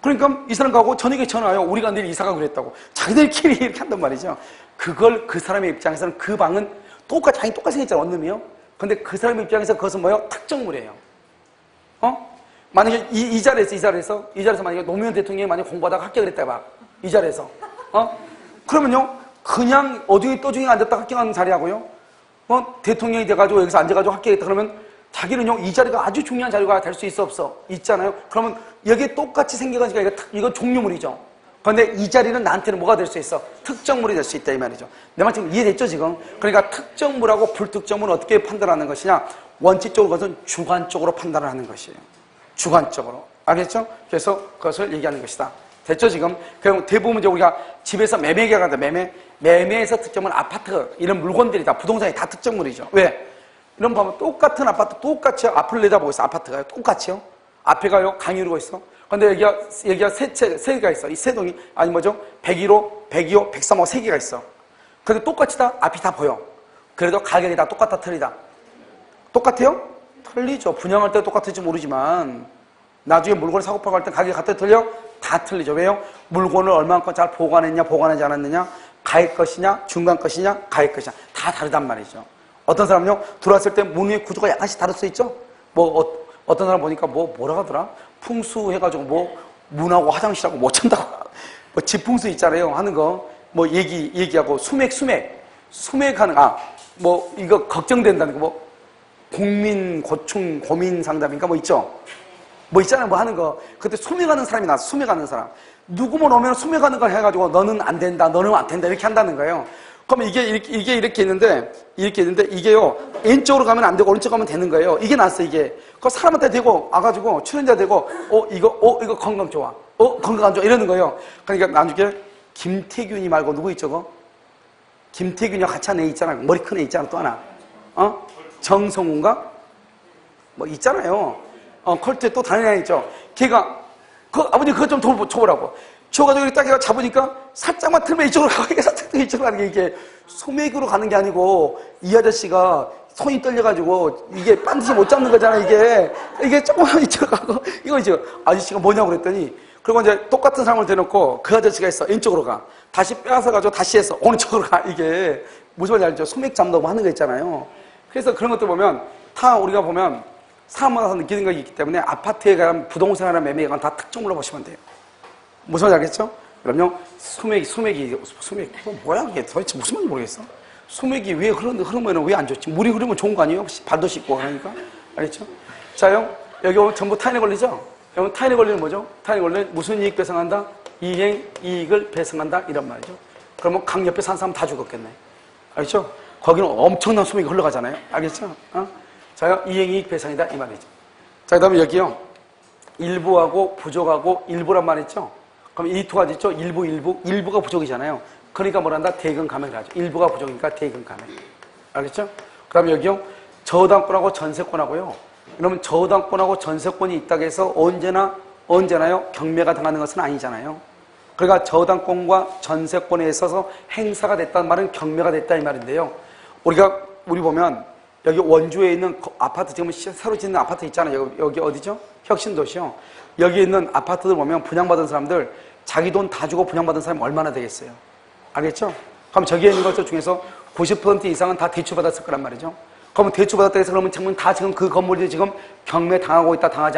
그러니까 이 사람 가고 저녁에 전화와요. 우리가 내일 이사 가고 그랬다고. 자기들끼리 이렇게 한단 말이죠. 그걸 그 사람의 입장에서는 자기 똑같이 생겼잖아, 원룸이요. 근데 그 사람의 입장에서 그것은 뭐예요? 특정물이에요. 만약에 이 자리에서 만약에 노무현 대통령이 만약에 공부하다가 합격을 했다 봐. 이 자리에서. 그러면요, 그냥 어디 또중에 앉았다 합격하는 자리하고요. 대통령이 돼가지고 여기서 앉아가지고 합격했다 그러면 자기는요, 이 자리가 아주 중요한 자리가 될 수 있어, 없어? 있잖아요. 그러면 여기에 똑같이 생겨가지고 이건 종류물이죠. 그런데 이 자리는 나한테는 뭐가 될 수 있어? 특정물이 될 수 있다, 이 말이죠. 내 말 지금 이해됐죠, 지금? 그러니까 특정물하고 불특정물은 어떻게 판단하는 것이냐? 원칙적으로 그것은 주관적으로 판단을 하는 것이에요. 주관적으로. 알겠죠? 그래서 그것을 얘기하는 것이다. 됐죠, 지금? 그럼 대부분 이제 우리가 집에서 매매 계약한다, 매매에서 특정물, 아파트, 이런 물건들이 다, 부동산이 다 특정물이죠. 왜? 이런 거 보면 똑같은 아파트, 똑같이 앞을 내다보고 있어, 아파트가요. 똑같이요. 앞에 가요, 강이 흐르고 있어. 근데 여기가 세 개가 있어. 이 세 동이, 아니 뭐죠? 101호, 102호, 103호 세 개가 있어. 근데 똑같이 다, 앞이 다 보여. 그래도 가격이 다 똑같다, 틀리다. 똑같아요? 틀리죠. 분양할 때 똑같을지 모르지만, 나중에 물건을 사고 팔고 할 때 가격이 같아 틀려? 다 틀리죠. 왜요? 물건을 얼마만큼 잘 보관했냐, 보관하지 않았느냐, 가액 것이냐, 중간 것이냐, 가액 것이냐. 다 다르단 말이죠. 어떤 사람은요, 들어왔을 때 문 위의 구조가 약간씩 다를 수 있죠? 어떤 사람 보니까 뭐라 하더라? 풍수해가지고 문하고 화장실하고 못 찬다고. 뭐 지풍수 있잖아요. 하는 거. 뭐 얘기하고 수맥하는, 뭐 이거 걱정된다는 거, 뭐 국민 고충 고민 상담인가 뭐 있죠. 뭐 있잖아요. 뭐 하는 거. 그때 수맥하는 사람이 나왔어. 수맥하는 사람. 누구만 오면 수맥하는 걸 해가지고 너는 안 된다, 너는 안 된다 이렇게 한다는 거예요. 그러면 이게 이렇게 있는데 이게요 왼쪽으로 가면 안 되고 오른쪽 가면 되는 거예요. 이게 낫어 이게. 그 사람한테 대고 와가지고 출연자 대고 이거 건강 좋아. 건강 안 좋아 이러는 거예요. 그러니까 나중에 김태균이 말고 누구 있죠? 그거? 김태균이랑 같이 한 애 있잖아. 머리 큰 애 있잖아. 또 하나. 정성훈가? 뭐 있잖아요. 컬트에 또 다른 애 있죠. 걔가 아버님 그것 좀 줘보라고. 줘가지고 딱 얘가 잡으니까 살짝만 틀면 이쪽으로 가고 이게 살짝 이쪽으로 가는 게 이게 소맥으로 가는 게 아니고 이 아저씨가 손이 떨려가지고 이게 반드시 못 잡는 거잖아. 이게 조금만 이쪽으로 가고 이거 이제 아저씨가 뭐냐고 그랬더니 그리고 이제 똑같은 사람을 대놓고 그 아저씨가 했어. 왼쪽으로 가. 다시 빼앗아가지고 다시 했어. 오른쪽으로 가. 이게 무슨 말인지 알죠? 소맥 잡는다고 하는 거 있잖아요. 그래서 그런 것들 보면 다 우리가 보면 사람마다 느끼는 것이 있기 때문에 아파트에 관한 부동산이나 매매에 관한 다 특종으로 보시면 돼요. 무슨 말인지 알겠죠? 그럼요. 수맥 뭐야 그게 도대체 무슨 말인지 모르겠어. 수맥이 왜 흐르면 왜 안 좋지? 물이 흐르면 좋은 거 아니에요? 발도 씻고 그러니까 알겠죠? 자요 여기 오면 전부 타인에 걸리죠? 여러분 타인에 걸리는 뭐죠? 타인에 걸리는 무슨 이익 배상한다? 이익을 배상한다 이런 말이죠. 그러면 강 옆에 산 사람 다 죽었겠네. 알겠죠? 거기는 엄청난 수맥이 흘러가잖아요. 알겠죠? 자요 이익 배상이다 이 말이죠. 자 그다음에 여기요 일부하고 부족하고 일부란 말 있죠? 그럼 이 두 가지 있죠? 일부가 부족이잖아요. 그러니까 뭐란다? 대근 감액을 하죠. 일부가 부족이니까 대근 감액. 알겠죠? 그 다음에 여기요. 저당권하고 전세권하고요. 그러면 저당권하고 전세권이 있다고 해서 언제나요? 경매가 당하는 것은 아니잖아요. 그러니까 저당권과 전세권에 있어서 행사가 됐다는 말은 경매가 됐다 이 말인데요. 우리 보면 여기 원주에 있는 아파트 지금 새로 짓는 아파트 있잖아요. 여기 어디죠? 혁신도시요. 여기 있는 아파트들 보면 분양받은 사람들 자기 돈 다 주고 분양받은 사람이 얼마나 되겠어요? 알겠죠? 그럼 저기에 있는 것들 중에서 90% 이상은 다 대출받았을 거란 말이죠. 그러면 대출받았다 해서 그러면 지금 그 건물들이 지금 경매 당하고 있다, 당하지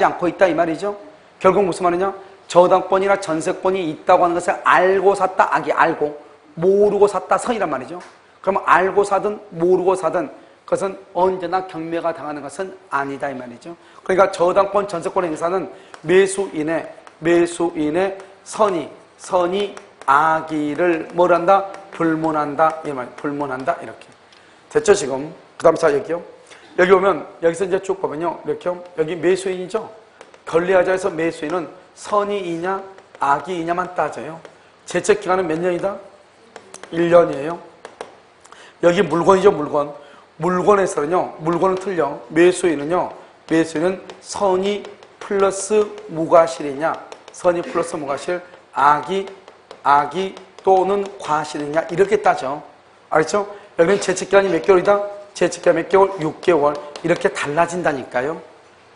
않고 있다 이 말이죠. 결국 무슨 말이냐? 저당권이나 전세권이 있다고 하는 것을 알고 샀다, 알고 모르고 샀다, 선이란 말이죠. 그러면 알고 사든 모르고 사든 그것은 언제나 경매가 당하는 것은 아니다 이 말이죠. 그러니까 저당권, 전세권 행사는 매수인의 선이 악의를 뭘한다? 불문한다 이 말, 불문한다 이렇게 됐죠 지금. 그 다음 자 여기요. 여기 오면 여기서 이제 쭉 보면요 이렇게 여기 매수인이죠. 권리하자에서 매수인은 선이이냐 악의이냐만 따져요. 제척 기간은 몇 년이다? 1년이에요. 여기 물건이죠 물건에서는요 물건은 틀려. 매수인은 선이 플러스 무과실이냐 선이 플러스 무과실 악의 또는 과실이냐 이렇게 따져. 알겠죠? 여기는 제척기간이 몇 개월이다? 제척기간 몇 개월? 6개월 이렇게 달라진다니까요.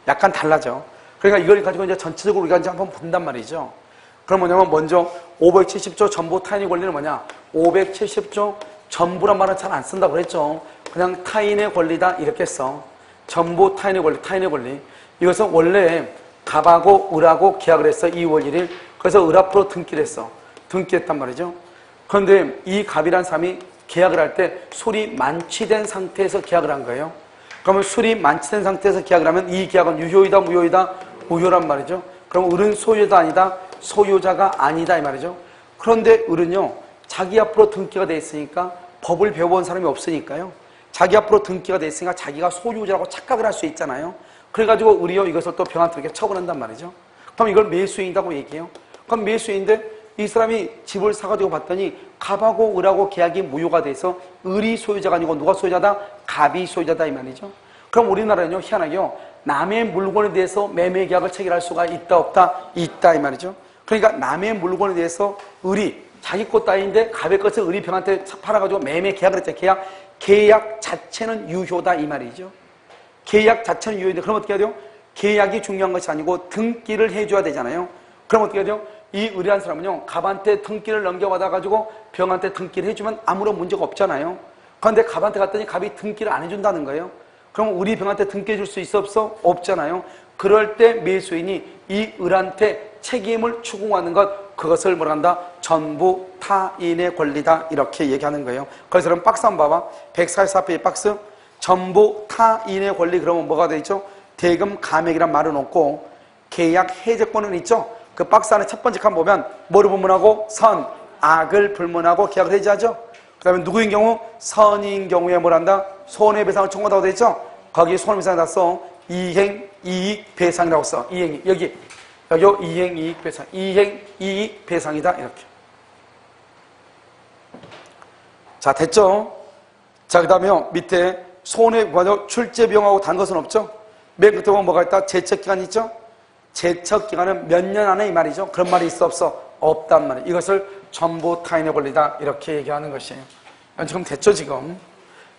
약간 달라져. 그러니까 이걸 가지고 이제 전체적으로 우리가 이제 한번 본단 말이죠. 그럼 뭐냐면 먼저 570조 전부 타인의 권리는 뭐냐? 570조 전부란 말은 잘 안 쓴다고 그랬죠. 그냥 타인의 권리다 이렇게 써. 전부 타인의 권리. 이것은 원래 갑하고 을하고 계약을 했어. 2월 1일. 그래서 을 앞으로 등기했단 말이죠. 그런데 이 갑이란 사람이 계약을 할 때 술이 만취된 상태에서 계약을 한 거예요. 그러면 술이 만취된 상태에서 계약을 하면 이 계약은 유효이다 무효이다? 무효란 말이죠. 그럼 을은 소유자 아니다? 소유자가 아니다 이 말이죠. 그런데 을은요 자기 앞으로 등기가 돼 있으니까 법을 배워본 사람이 없으니까요. 자기 앞으로 등기가 돼 있으니까 자기가 소유자라고 착각을 할 수 있잖아요. 그래가지고 을이요 이것을 또 병한테 처분한단 말이죠. 그럼 이걸 매수인이라고 얘기해요. 그럼 매수인인데 이 사람이 집을 사가지고 봤더니 갑하고 을하고 계약이 무효가 돼서 을이 소유자가 아니고 누가 소유자다? 갑이 소유자다 이 말이죠. 그럼 우리나라는요 희한하게요 남의 물건에 대해서 매매 계약을 체결할 수가 있다 없다? 있다 이 말이죠. 그러니까 남의 물건에 대해서 을이 자기 것 따위인데 갑의 것을 을이 병한테 팔아가지고 매매 계약을 했잖아요. 계약 자체는 유효다 이 말이죠. 계약 자체는 유효인데 그럼 어떻게 해야 돼요? 계약이 중요한 것이 아니고 등기를 해줘야 되잖아요. 그럼 어떻게 해야 돼요? 이 의뢰한 사람은요 갑한테 등기를 넘겨받아가지고 병한테 등기를 해주면 아무런 문제가 없잖아요. 그런데 갑한테 갔더니 갑이 등기를 안 해준다는 거예요. 그럼 우리 병한테 등기해줄 수 있어 없어? 없잖아요. 그럴 때 매수인이 이 을한테 책임을 추궁하는 것 그것을 뭐라 한다? 전부 타인의 권리다. 이렇게 얘기하는 거예요. 그래서 여러분 박스 한번 봐봐. 144페이지 박스. 전부 타인의 권리 그러면 뭐가 돼 있죠? 대금 감액이란 말은 없고 계약 해제권은 있죠? 그 박스 안에 첫 번째 칸 보면 뭐를 불문하고? 선, 악을 불문하고 계약을 해제하죠? 그 다음에 누구인 경우? 선인 경우에 뭘 한다? 손해배상을 청구한다고 돼 있죠? 거기 손해배상을 다 써. 이행, 이익, 배상이라고 써. 이행이. 여기 이행, 이익, 배상. 이행, 이익, 배상이다. 이렇게. 자, 됐죠? 자, 그 다음에 밑에 손해보상 출제비용하고 단 것은 없죠? 맨 끝에 보면 뭐가 있다? 제척기간이 있죠? 제척기간은 몇 년 안에 이 말이죠? 그런 말이 있어 없어? 없단 말이에요. 이것을 전부 타인의 권리다. 이렇게 얘기하는 것이에요. 지금 됐죠, 지금?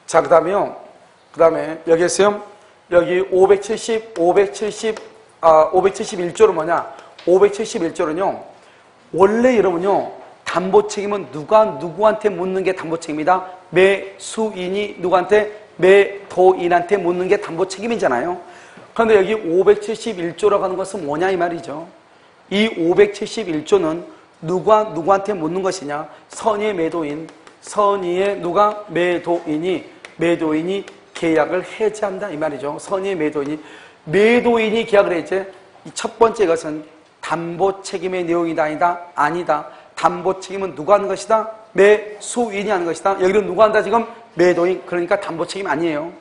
자, 그 다음에 여기에서요. 여기 571조는 뭐냐? 571조는요. 원래 여러분요. 담보 책임은 누가 누구한테 묻는 게 담보 책임이다? 매수인이 누구한테? 매도인한테 묻는 게 담보 책임이잖아요. 그런데 여기 571조라고 하는 것은 뭐냐 이 말이죠. 이 571조는 누가 누구한테 묻는 것이냐? 선의의 매도인, 선의의 누가? 매도인이 계약을 해제한다 이 말이죠. 선의의 매도인이 계약을 해제. 이 첫 번째 것은 담보 책임의 내용이다 아니다? 아니다. 담보 책임은 누가 하는 것이다? 매수인이 하는 것이다. 여기는 누가 한다 지금? 매도인. 그러니까 담보 책임 아니에요.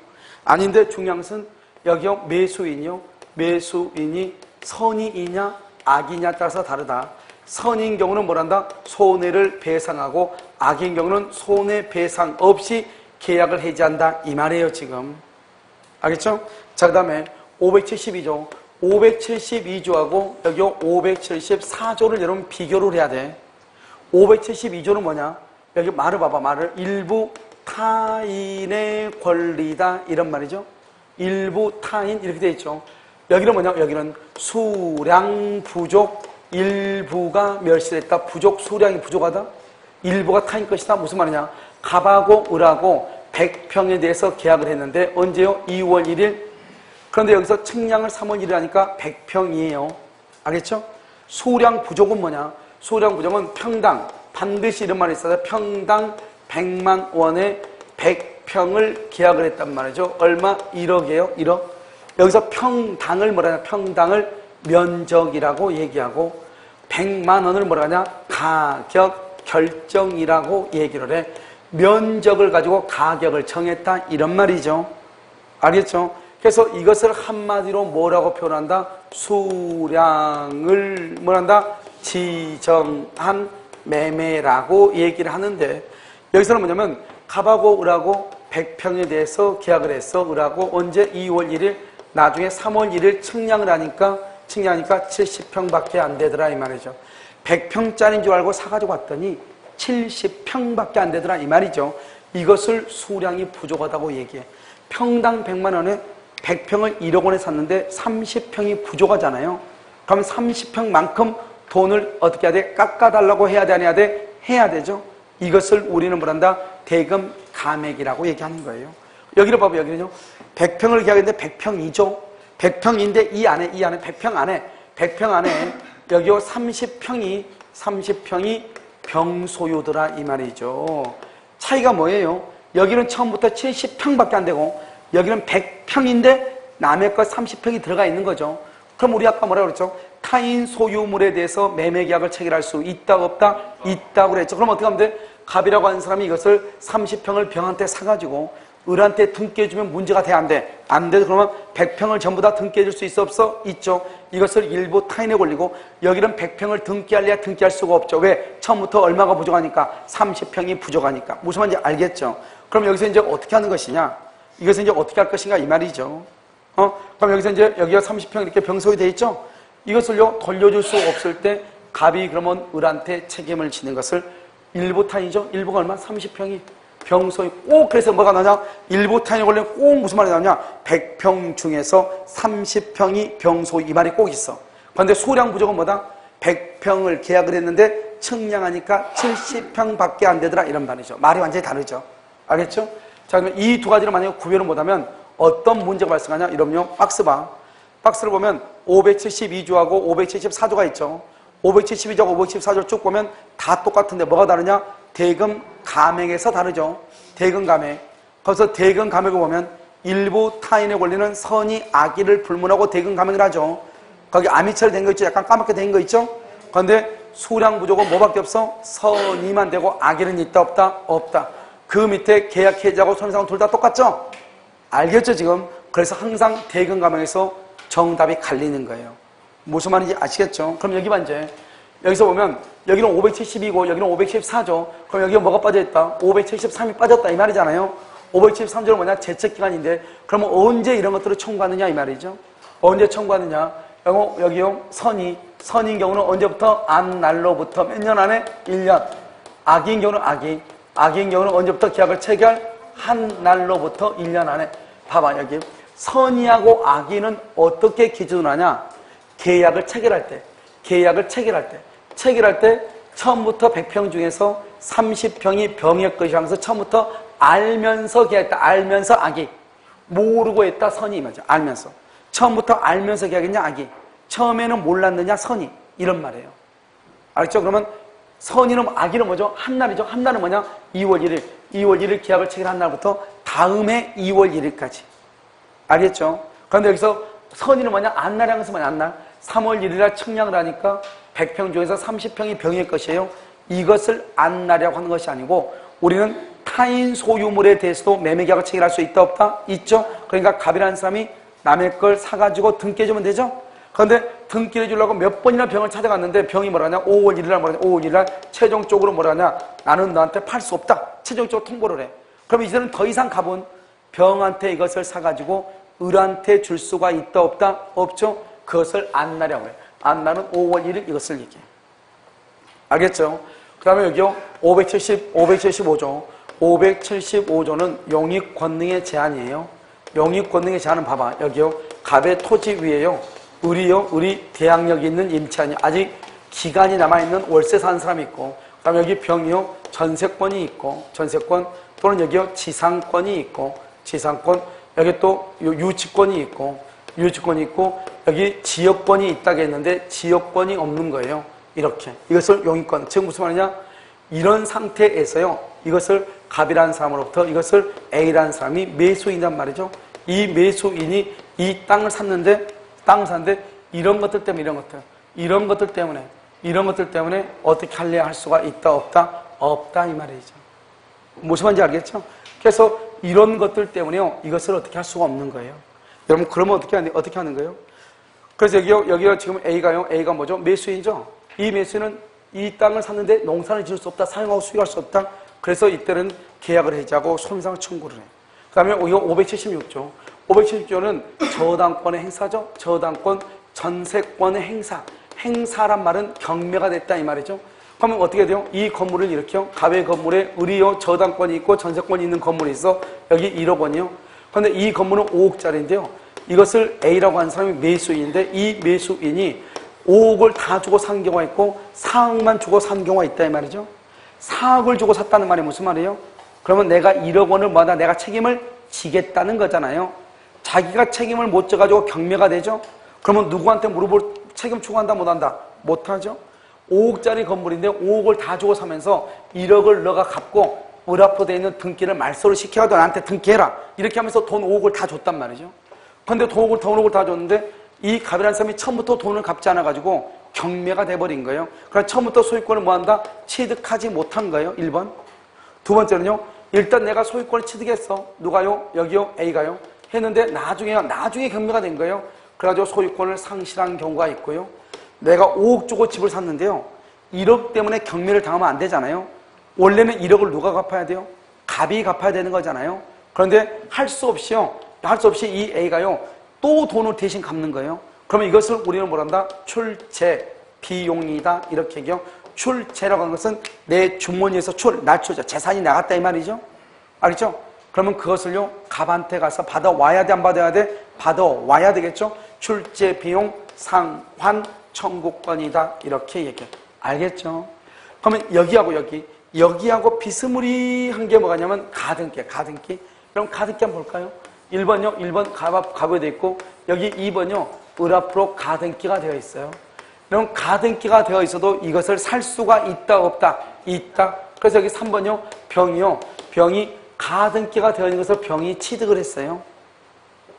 아닌데 중요한 것은 여기요 매수인이요. 매수인이 선의이냐 악이냐 따라서 다르다. 선인 경우는 뭐란다? 손해를 배상하고 악인 경우는 손해배상 없이 계약을 해지한다 이 말이에요 지금. 알겠죠? 자, 그 다음에 572조 572조하고 여기 574조를 여러분 비교를 해야 돼. 572조는 뭐냐? 여기 말을 봐봐. 말을 일부 타인의 권리다 이런 말이죠. 일부 타인 이렇게 돼 있죠. 여기는 뭐냐? 여기는 수량 부족 일부가 멸실했다. 부족 수량이 부족하다. 일부가 타인 것이다. 무슨 말이냐? 갑하고 을하고 100평에 대해서 계약을 했는데 언제요? 2월 1일. 그런데 여기서 측량을 3월 1일 하니까 100평이에요. 알겠죠? 수량 부족은 뭐냐? 수량 부족은 평당 반드시 이런 말이 있어요. 평당 100만 원에 100평을 계약을 했단 말이죠. 얼마? 1억이에요. 1억. 여기서 평당을 뭐라 하냐? 평당을 면적이라고 얘기하고 100만 원을 뭐라 하냐? 가격 결정이라고 얘기를 해. 면적을 가지고 가격을 정했다 이런 말이죠. 알겠죠? 그래서 이것을 한마디로 뭐라고 표현한다? 수량을 뭐란다? 지정한 매매라고 얘기를 하는데 여기서는 뭐냐면 갑하고 을하고 100평에 대해서 계약을 했어. 을하고 언제? 2월 1일. 나중에 3월 1일 측량을 하니까 70평밖에 안 되더라 이 말이죠. 100평짜리인 줄 알고 사가지고 왔더니 70평밖에 안 되더라 이 말이죠. 이것을 수량이 부족하다고 얘기해. 평당 100만 원에 100평을 1억 원에 샀는데 30평이 부족하잖아요. 그럼 30평만큼 돈을 어떻게 해야 돼? 깎아달라고 해야 돼? 안 해야 돼? 해야 되죠. 이것을 우리는 뭐란다? 대금 감액이라고 얘기하는 거예요. 여기를 봐봐. 여기는요. 100평을 계약했는데 100평이죠. 100평인데 이 안에 100평 안에 여기요 30평이 병소유더라 이 말이죠. 차이가 뭐예요? 여기는 처음부터 70평밖에 안 되고 여기는 100평인데 남의 것 30평이 들어가 있는 거죠. 그럼 우리 아까 뭐라고 그랬죠? 타인 소유물에 대해서 매매계약을 체결할 수 있다 없다? 있다고 그랬죠. 그럼 어떻게 하면 돼? 갑이라고 하는 사람이 이것을 30평을 병한테 사가지고 을한테 등기해주면 문제가 돼? 안 돼? 안 돼. 그러면 100평을 전부 다 등기해줄 수 있어 없어? 있죠. 이것을 일부 타인에 걸리고 여기는 100평을 등기할래야 등기할 수가 없죠. 왜? 처음부터 얼마가 부족하니까? 30평이 부족하니까. 무슨 말인지 알겠죠? 그럼 여기서 이제 어떻게 하는 것이냐? 이것은 이제 어떻게 할 것인가 이 말이죠. 그럼 여기서 이제 여기가 30평 이렇게 병소유 돼 있죠? 이것을요 돌려줄 수 없을 때 갑이 그러면 을한테 책임을 지는 것을 일부 타인이죠. 일부가 얼마? 30평이 병소유. 꼭 그래서 뭐가 나냐? 일부 타인에 걸리면 꼭 무슨 말이 나오냐? 100평 중에서 30평이 병소유 이 말이 꼭 있어. 그런데 수량 부족은 뭐다? 100평을 계약을 했는데 측량하니까 70평밖에 안 되더라 이런 말이죠. 말이 완전히 다르죠. 알겠죠? 자, 그러면 이 두 가지를 만약에 구별을 못하면 어떤 문제가 발생하냐? 이러면요, 박스 봐. 박스를 보면 572조하고 574조가 있죠. 572조, 574조 쭉 보면 다 똑같은데 뭐가 다르냐? 대금 감액에서 다르죠. 대금 감액. 거기서 대금 감액을 보면 일부 타인의 권리는 선의 악의를 불문하고 대금 감액을 하죠. 거기 아미처리 된 거 있죠? 약간 까맣게 된 거 있죠? 그런데 수량 부족은 뭐밖에 없어? 선의만 되고 악의는 있다 없다? 없다. 그 밑에 계약 해지하고 손해상은 둘 다 똑같죠? 알겠죠 지금? 그래서 항상 대금 감액에서 정답이 갈리는 거예요. 무슨 말인지 아시겠죠? 그럼 여기 봐 이제 여기서 보면 여기는 572고 여기는 514죠. 그럼 여기가 뭐가 빠져있다? 573이 빠졌다 이 말이잖아요. 573조는 뭐냐? 제척기간인데 그러면 언제 이런 것들을 청구하느냐 이 말이죠. 언제 청구하느냐? 여기요 선인 경우는 언제부터? 안날로부터 몇 년 안에? 1년. 악인 경우는 악인 경우는 언제부터 계약을 체결? 한 날로부터 1년 안에. 봐봐 여기 선의하고 악인은 어떻게 기준으로 하냐? 계약을 체결할 때 처음부터 100평 중에서 30평이 병의 것이 하면서 처음부터 알면서 계약했다. 알면서 악이. 모르고 했다. 선이 맞아. 알면서. 처음부터 알면서 계약했냐? 악이. 처음에는 몰랐느냐? 선이. 이런 말이에요. 알겠죠? 그러면 선이는 악이는 뭐죠? 한 날이죠. 한 날은 뭐냐? 2월 1일. 2월 1일 계약을 체결한 날부터 다음해 2월 1일까지. 알겠죠? 그런데 여기서 선이는 뭐냐? 안날이 하면서 뭐냐? 안날. 3월 1일날 청약을 하니까 100평 중에서 30평이 병의 것이에요. 이것을 안날이라고 하는 것이 아니고 우리는 타인 소유물에 대해서도 매매계약을 체결할 수 있다 없다? 있죠? 그러니까 갑이라는 사람이 남의 걸 사가지고 등기해주면 되죠? 그런데 등기를 해주려고 몇 번이나 병을 찾아갔는데 병이 뭐라냐? 5월 1일날 뭐라냐? 5월 1일날 최종적으로 뭐라냐? 나는 너한테 팔 수 없다. 최종적으로 통보를 해. 그럼 이제는 더 이상 갑은 병한테 이것을 사가지고 을한테 줄 수가 있다 없다? 없죠? 그것을 안날이라고 해요. 안날은 5월 1일 이것을 얘기해요. 알겠죠? 그 다음에 여기요. 575조. 575조는 용익권능의 제한이에요. 용익권능의 제한은 봐봐. 여기요. 갑의 토지 위에요. 을이요. 을이 대항력이 있는 임차인이 아직 기간이 남아있는 월세 사는 사람이 있고 그 다음에 여기 병이요. 전세권이 있고 전세권 또는 여기요. 지상권이 있고 지상권 여기 또 유치권이 있고 유치권이 있고 여기 지역권이 있다고 했는데 지역권이 없는 거예요. 이렇게. 이것을 용익권. 즉 무슨 말이냐? 이런 상태에서요. 이것을 갑이라는 사람으로부터 이것을 A라는 사람이 매수인이란 말이죠. 이 매수인이 이 땅을 샀는데 이런 것들 때문에 이런 것들 때문에 어떻게 할래 할 수가 있다 없다? 없다 이 말이죠. 무슨 말인지 알겠죠? 그래서 이런 것들 때문에요. 이것을 어떻게 할 수가 없는 거예요. 여러분 그러면 어떻게 하는 거예요? 그래서 여기가 지금 A가 뭐죠? 매수인이죠. 이 매수인은 이 땅을 샀는데 농사를 지을 수 없다. 사용하고 수익할 수 없다. 그래서 이때는 계약을 해지하고 손상을 청구를 해. 그 다음에 이거 576조. 576조는 저당권의 행사죠. 저당권, 전세권의 행사. 행사란 말은 경매가 됐다 이 말이죠. 그러면 어떻게 돼요? 이 건물을 이렇게요. 갑의 건물에 을이요. 저당권이 있고 전세권이 있는 건물이 있어. 여기 1억 원이요. 그런데 이 건물은 5억짜리인데요. 이것을 A라고 하는 사람이 매수인인데 이 매수인이 5억을 다 주고 산 경우가 있고 4억만 주고 산 경우가 있다 이 말이죠. 4억을 주고 샀다는 말이 무슨 말이에요? 그러면 내가 1억 원을 뭐다 내가 책임을 지겠다는 거잖아요. 자기가 책임을 못 져가지고 경매가 되죠. 그러면 누구한테 물어볼 책임 추구한다 못한다? 못하죠. 5억짜리 건물인데 5억을 다 주고 사면서 1억을 너가 갚고 을 앞으로 돼 있는 등기를 말소를 시켜가지고 나한테 등기해라. 이렇게 하면서 돈 5억을 다 줬단 말이죠. 그런데 돈 5억을 다 줬는데 이 갑이라는 사람이 처음부터 돈을 갚지 않아가지고 경매가 돼버린 거예요. 그러니까 처음부터 소유권을 뭐한다? 취득하지 못한 거예요. 1번. 두 번째는요. 일단 내가 소유권을 취득했어. 누가요? 여기요? A가요? 했는데 나중에 경매가 된 거예요. 그래가지고 소유권을 상실한 경우가 있고요. 내가 5억 주고 집을 샀는데요. 1억 때문에 경매를 당하면 안 되잖아요. 원래는 1억을 누가 갚아야 돼요? 갑이 갚아야 되는 거잖아요. 그런데 할 수 없이 이 A가요. 또 돈을 대신 갚는 거예요. 그러면 이것을 우리는 뭐란다? 출재 비용이다. 이렇게 얘기해요. 출재라고 하는 것은 내 주머니에서 날출자 재산이 나갔다 이 말이죠. 알겠죠? 그러면 그것을요. 갑한테 가서 받아와야 돼? 안 받아야 돼? 받아와야 되겠죠? 출재 비용 상환 청구권이다. 이렇게 얘기해요. 알겠죠? 그러면 여기하고 비스무리한 게 뭐가냐면 가등기. 그럼 가등기 한번 볼까요? 1번요. 1번 갑에 되어 있고 여기 2번요. 을 앞으로 가등기가 되어 있어요. 그럼 가등기가 되어 있어도 이것을 살 수가 있다 없다? 있다. 그래서 여기 3번요. 병이요. 병이 가등기가 되어 있는 것을 병이 취득을 했어요.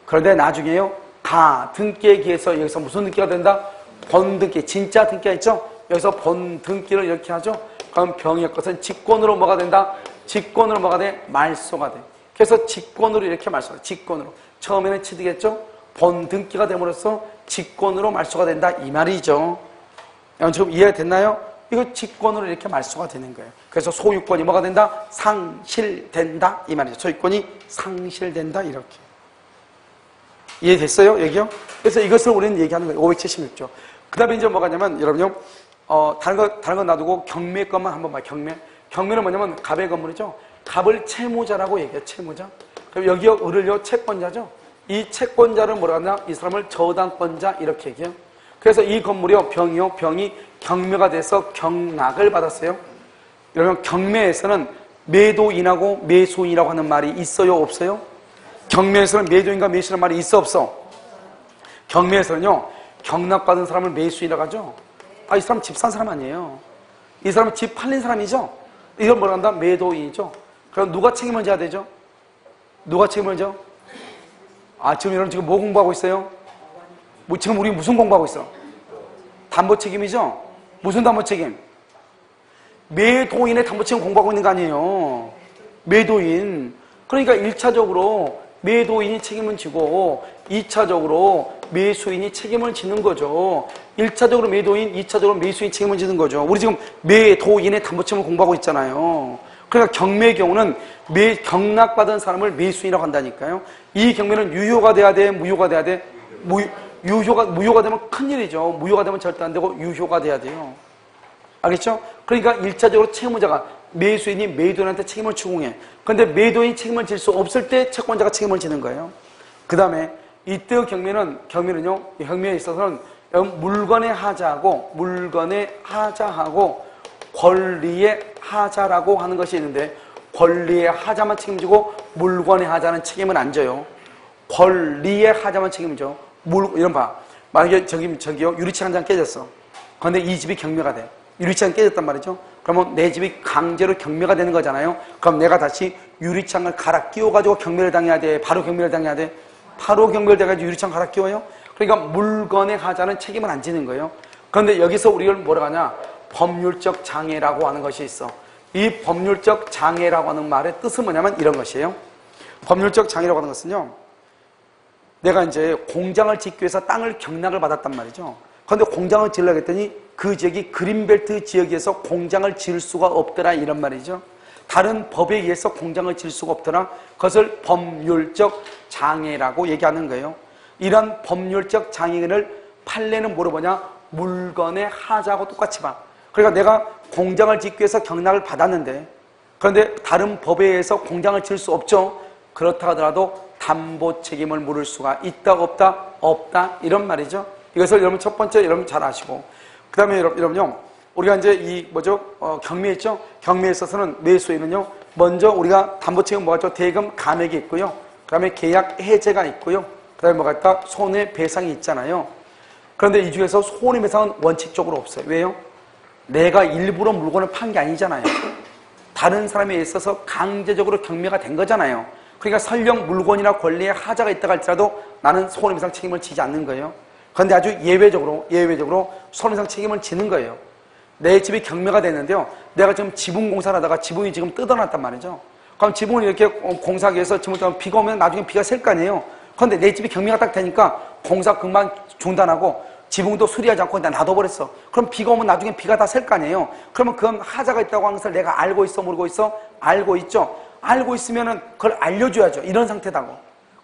그런데 나중에요. 가등기에 기해서 여기서 무슨 등기가 된다? 본등기. 진짜 등기가 있죠? 여기서 본등기를 이렇게 하죠. 그럼 병의 것은 직권으로 뭐가 된다? 직권으로 뭐가 돼? 말소가 돼. 그래서 직권으로 이렇게 말소가 돼. 직권으로. 처음에는 취득했죠? 본등기가 됨으로써 직권으로 말소가 된다. 이 말이죠. 여러분 지금 이해됐나요? 이거 직권으로 이렇게 말소가 되는 거예요. 그래서 소유권이 뭐가 된다? 상실된다. 이 말이죠. 소유권이 상실된다. 이렇게. 이해됐어요? 여기요? 그래서 이것을 우리는 얘기하는 거예요. 576조. 그 다음에 이제 뭐가 냐면, 여러분요, 다른 거 놔두고 경매 것만 한번 봐요. 경매는 뭐냐면 갑의 건물이죠. 갑을 채무자라고 얘기해요. 채무자. 그럼 여기요, 을을요, 채권자죠. 이 채권자를 뭐라 하냐? 이 사람을 저당권자 이렇게 얘기해요. 그래서 이 건물이요, 병이요, 병이 경매가 돼서 경락을 받았어요. 여러분, 경매에서는 매도인하고 매수인이라고 하는 말이 있어요, 없어요? 경매에서는 매도인과 매수인이라는 말이 있어, 없어? 경매에서는요, 경락받은 사람을 매수인이라고 하죠. 아, 이 사람 집 산 사람 아니에요. 이 사람은 집 팔린 사람이죠. 이걸 뭐라 한다? 매도인이죠. 그럼 누가 책임을 져야 되죠? 누가 책임을 져? 아, 지금 여러분 지금 뭐 공부하고 있어요? 지금 우리 무슨 공부하고 있어? 담보 책임이죠? 무슨 담보 책임? 매도인의 담보 책임 공부하고 있는 거 아니에요. 매도인. 그러니까 1차적으로 매도인이 책임을 지고 2차적으로 매수인이 책임을 지는 거죠. 1차적으로 매도인, 2차적으로 매수인이 책임을 지는 거죠. 우리 지금 매도인의 담보 책임을 공부하고 있잖아요. 그러니까 경매의 경우는 경락받은 사람을 매수인이라고 한다니까요. 이 경매는 유효가 돼야 돼? 무효가 돼야 돼? 무효가 되면 큰일이죠. 무효가 되면 절대 안 되고 유효가 돼야 돼요. 알겠죠? 그러니까 1차적으로 채무자가 매수인이 매도인한테 책임을 추궁해. 그런데 매도인이 책임을 질 수 없을 때 채권자가 책임을 지는 거예요. 그 다음에 이때의 경매는요, 경매에 있어서는 물건의 하자하고 권리의 하자라고 하는 것이 있는데, 권리의 하자만 책임지고 물건의 하자는 책임을 안 져요. 권리의 하자만 책임져. 이런 봐. 만약에 저기요, 유리창 한 장 깨졌어. 그런데 이 집이 경매가 돼. 유리창이 깨졌단 말이죠. 그러면 내 집이 강제로 경매가 되는 거잖아요. 그럼 내가 다시 유리창을 갈아 끼워가지고 경매를 당해야 돼? 바로 경매를 당해야 돼? 바로 경매를 돼가지고 유리창 갈아 끼워요? 그러니까 물건의 하자는 책임을 안 지는 거예요. 그런데 여기서 우리가 뭐라 하냐? 법률적 장애라고 하는 것이 있어. 이 법률적 장애라고 하는 말의 뜻은 뭐냐면 이런 것이에요. 법률적 장애라고 하는 것은요, 내가 이제 공장을 짓기 위해서 땅을 경락을 받았단 말이죠. 그런데 공장을 지으려고 했더니 그 지역이 그린벨트 지역에서 공장을 지을 수가 없더라, 이런 말이죠. 다른 법에 의해서 공장을 지을 수가 없더라. 그것을 법률적 장애라고 얘기하는 거예요. 이런 법률적 장애를 판례는 뭐로 보냐? 물건의 하자하고 똑같이 봐. 그러니까 내가 공장을 짓기 위해서 경락을 받았는데, 그런데 다른 법에 의해서 공장을 지을 수 없죠. 그렇다 하더라도 담보 책임을 물을 수가 있다 없다? 없다, 이런 말이죠. 이것을 여러분 첫 번째 여러분 잘 아시고, 그 다음에 여러분요, 우리가 이제 경매 있죠? 경매에 있어서는 매수에는요, 먼저 우리가 담보 책임 뭐가 있죠? 대금 감액이 있고요. 그 다음에 계약 해제가 있고요. 그 다음에 뭐가 있다? 손해배상이 있잖아요. 그런데 이 중에서 손해배상은 원칙적으로 없어요. 왜요? 내가 일부러 물건을 판 게 아니잖아요. 다른 사람에 있어서 강제적으로 경매가 된 거잖아요. 그러니까 설령 물건이나 권리에 하자가 있다고 할지라도 나는 손해배상 책임을 지지 않는 거예요. 그런데 아주 예외적으로 손해배상 책임을 지는 거예요. 내 집이 경매가 됐는데요, 내가 지금 지붕 공사를 하다가 지붕이 지금 뜯어놨단 말이죠. 그럼 지붕을 이렇게 공사하기 위해서 지붕을 뜨면 비가 오면 나중에 비가 셀 거 아니에요. 그런데 내 집이 경매가 딱 되니까 공사 금방 중단하고 지붕도 수리하지 않고 그냥 놔둬버렸어. 그럼 비가 오면 나중에 비가 다 셀 거 아니에요. 그러면 그건 하자가 있다고 하는 것을 내가 알고 있어, 모르고 있어? 알고 있죠. 알고 있으면은 그걸 알려줘야죠. 이런 상태다고.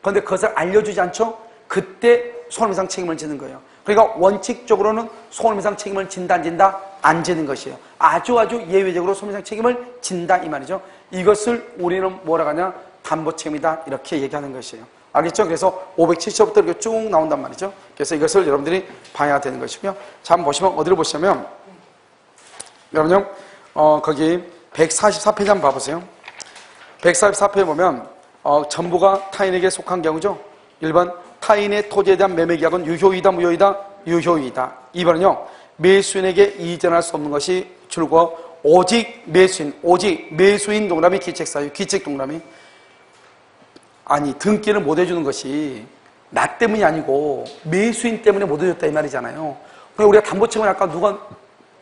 그런데 그것을 알려주지 않죠? 그때 손해배상 책임을 지는 거예요. 그러니까 원칙적으로는 손해배상 책임을 진다, 안 진다? 안 지는 것이에요. 아주 예외적으로 손해배상 책임을 진다, 이 말이죠. 이것을 우리는 뭐라고 하냐? 담보 책임이다, 이렇게 얘기하는 것이에요. 알겠죠? 그래서 570부터 이렇게 쭉 나온단 말이죠. 그래서 이것을 여러분들이 봐야 되는 것이고요. 자, 한번 보시면, 어디를 보시면, 여러분요, 거기 144페이지 한번 봐보세요. 144페이지에 보면, 전부가 타인에게 속한 경우죠. 1번, 타인의 토지에 대한 매매 계약은 유효이다, 무효이다? 유효이다. 2번은요, 매수인에게 이전할 수 없는 것이 줄과 오직 매수인 동그라미 기책 사유, 기책 동그라미. 아니, 등기를 못 해주는 것이 나 때문이 아니고 매수인 때문에 못 해줬다 이 말이잖아요. 그러니까 우리가 담보책임은 아까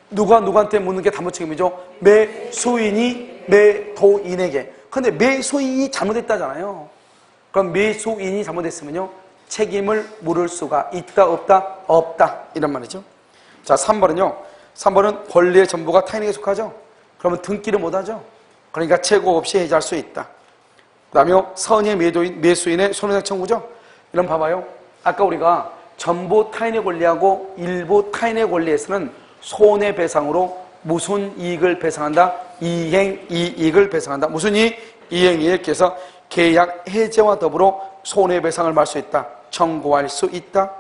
누구한테 묻는 게 담보책임이죠? 매수인이 매도인에게. 근데 매수인이 잘못했다잖아요. 그럼 매수인이 잘못했으면요, 책임을 물을 수가 있다 없다? 없다 이런 말이죠. 자, 3번은요. 3번은 권리의 전부가 타인에게 속하죠. 그러면 등기를 못하죠. 그러니까 최고 없이 해지할 수 있다. 그 다음에 선의 매수인의 손해배상 청구죠. 이런 봐봐요. 아까 우리가 전부 타인의 권리하고 일부 타인의 권리에서는 손해배상으로 무슨 이익을 배상한다? 이행이익을 배상한다. 무슨 이익? 이행이익. 그래서 계약 해제와 더불어 손해배상을 받을 수 있다. 청구할 수 있다.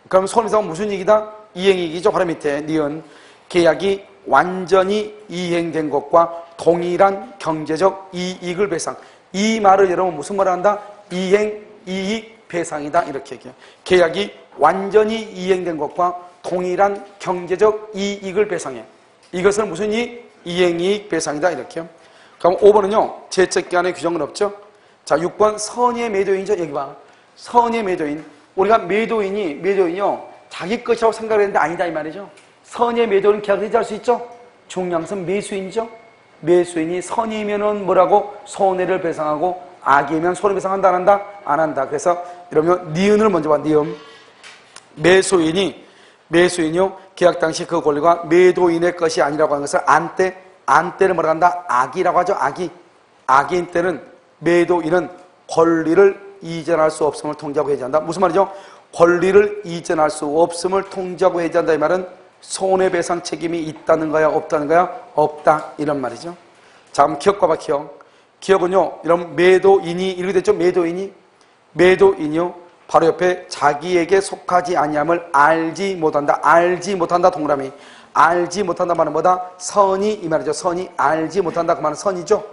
그럼 손해배상은 무슨 이익이다? 이행이익이죠. 바로 밑에 니은. 계약이 완전히 이행된 것과 동일한 경제적 이익을 배상. 이 말을 여러분 무슨 말을 한다? 이행이익 배상이다. 이렇게 얘기해요. 계약이 완전히 이행된 것과 동일한 경제적 이익을 배상해. 이것은 무슨 이익? 이행이익 배상이다. 이렇게요. 그럼 5번은요. 제척기한의 규정은 없죠. 자, 6번 선의의 매도인이죠. 여기 봐. 선의의 매도인. 우리가 매도인이요. 자기 것이라고 생각했는데 아니다 이 말이죠. 선의의 매도인 계약을 해지할 수 있죠. 중요한 것은 매수인이죠. 매수인이 선의면은 뭐라고? 손해를 배상하고 악이면 손해배상한다 안 한다? 안 한다. 그래서 이러면 니은을 먼저 봐. 니은. 매수인이요. 계약 당시 그 권리가 매도인의 것이 아니라고 하는 것을 안때를 뭐라고 한다? 악이라고 하죠. 악인 때는 매도인은 권리를 이전할 수 없음을 통지하고 해지한다. 무슨 말이죠? 권리를 이전할 수 없음을 통지하고 해지한다. 이 말은 손해배상 책임이 있다는 거야 없다는 거야? 없다 이런 말이죠. 자, 그럼 기억과 봐. 기억은요, 이런 매도인이 이렇게 됐죠. 매도인이요, 바로 옆에 자기에게 속하지 아니함을 알지 못한다 동그라미. 알지 못한다 말은 뭐다? 선이 이 말이죠. 선이 알지 못한다 그 말은 선이죠.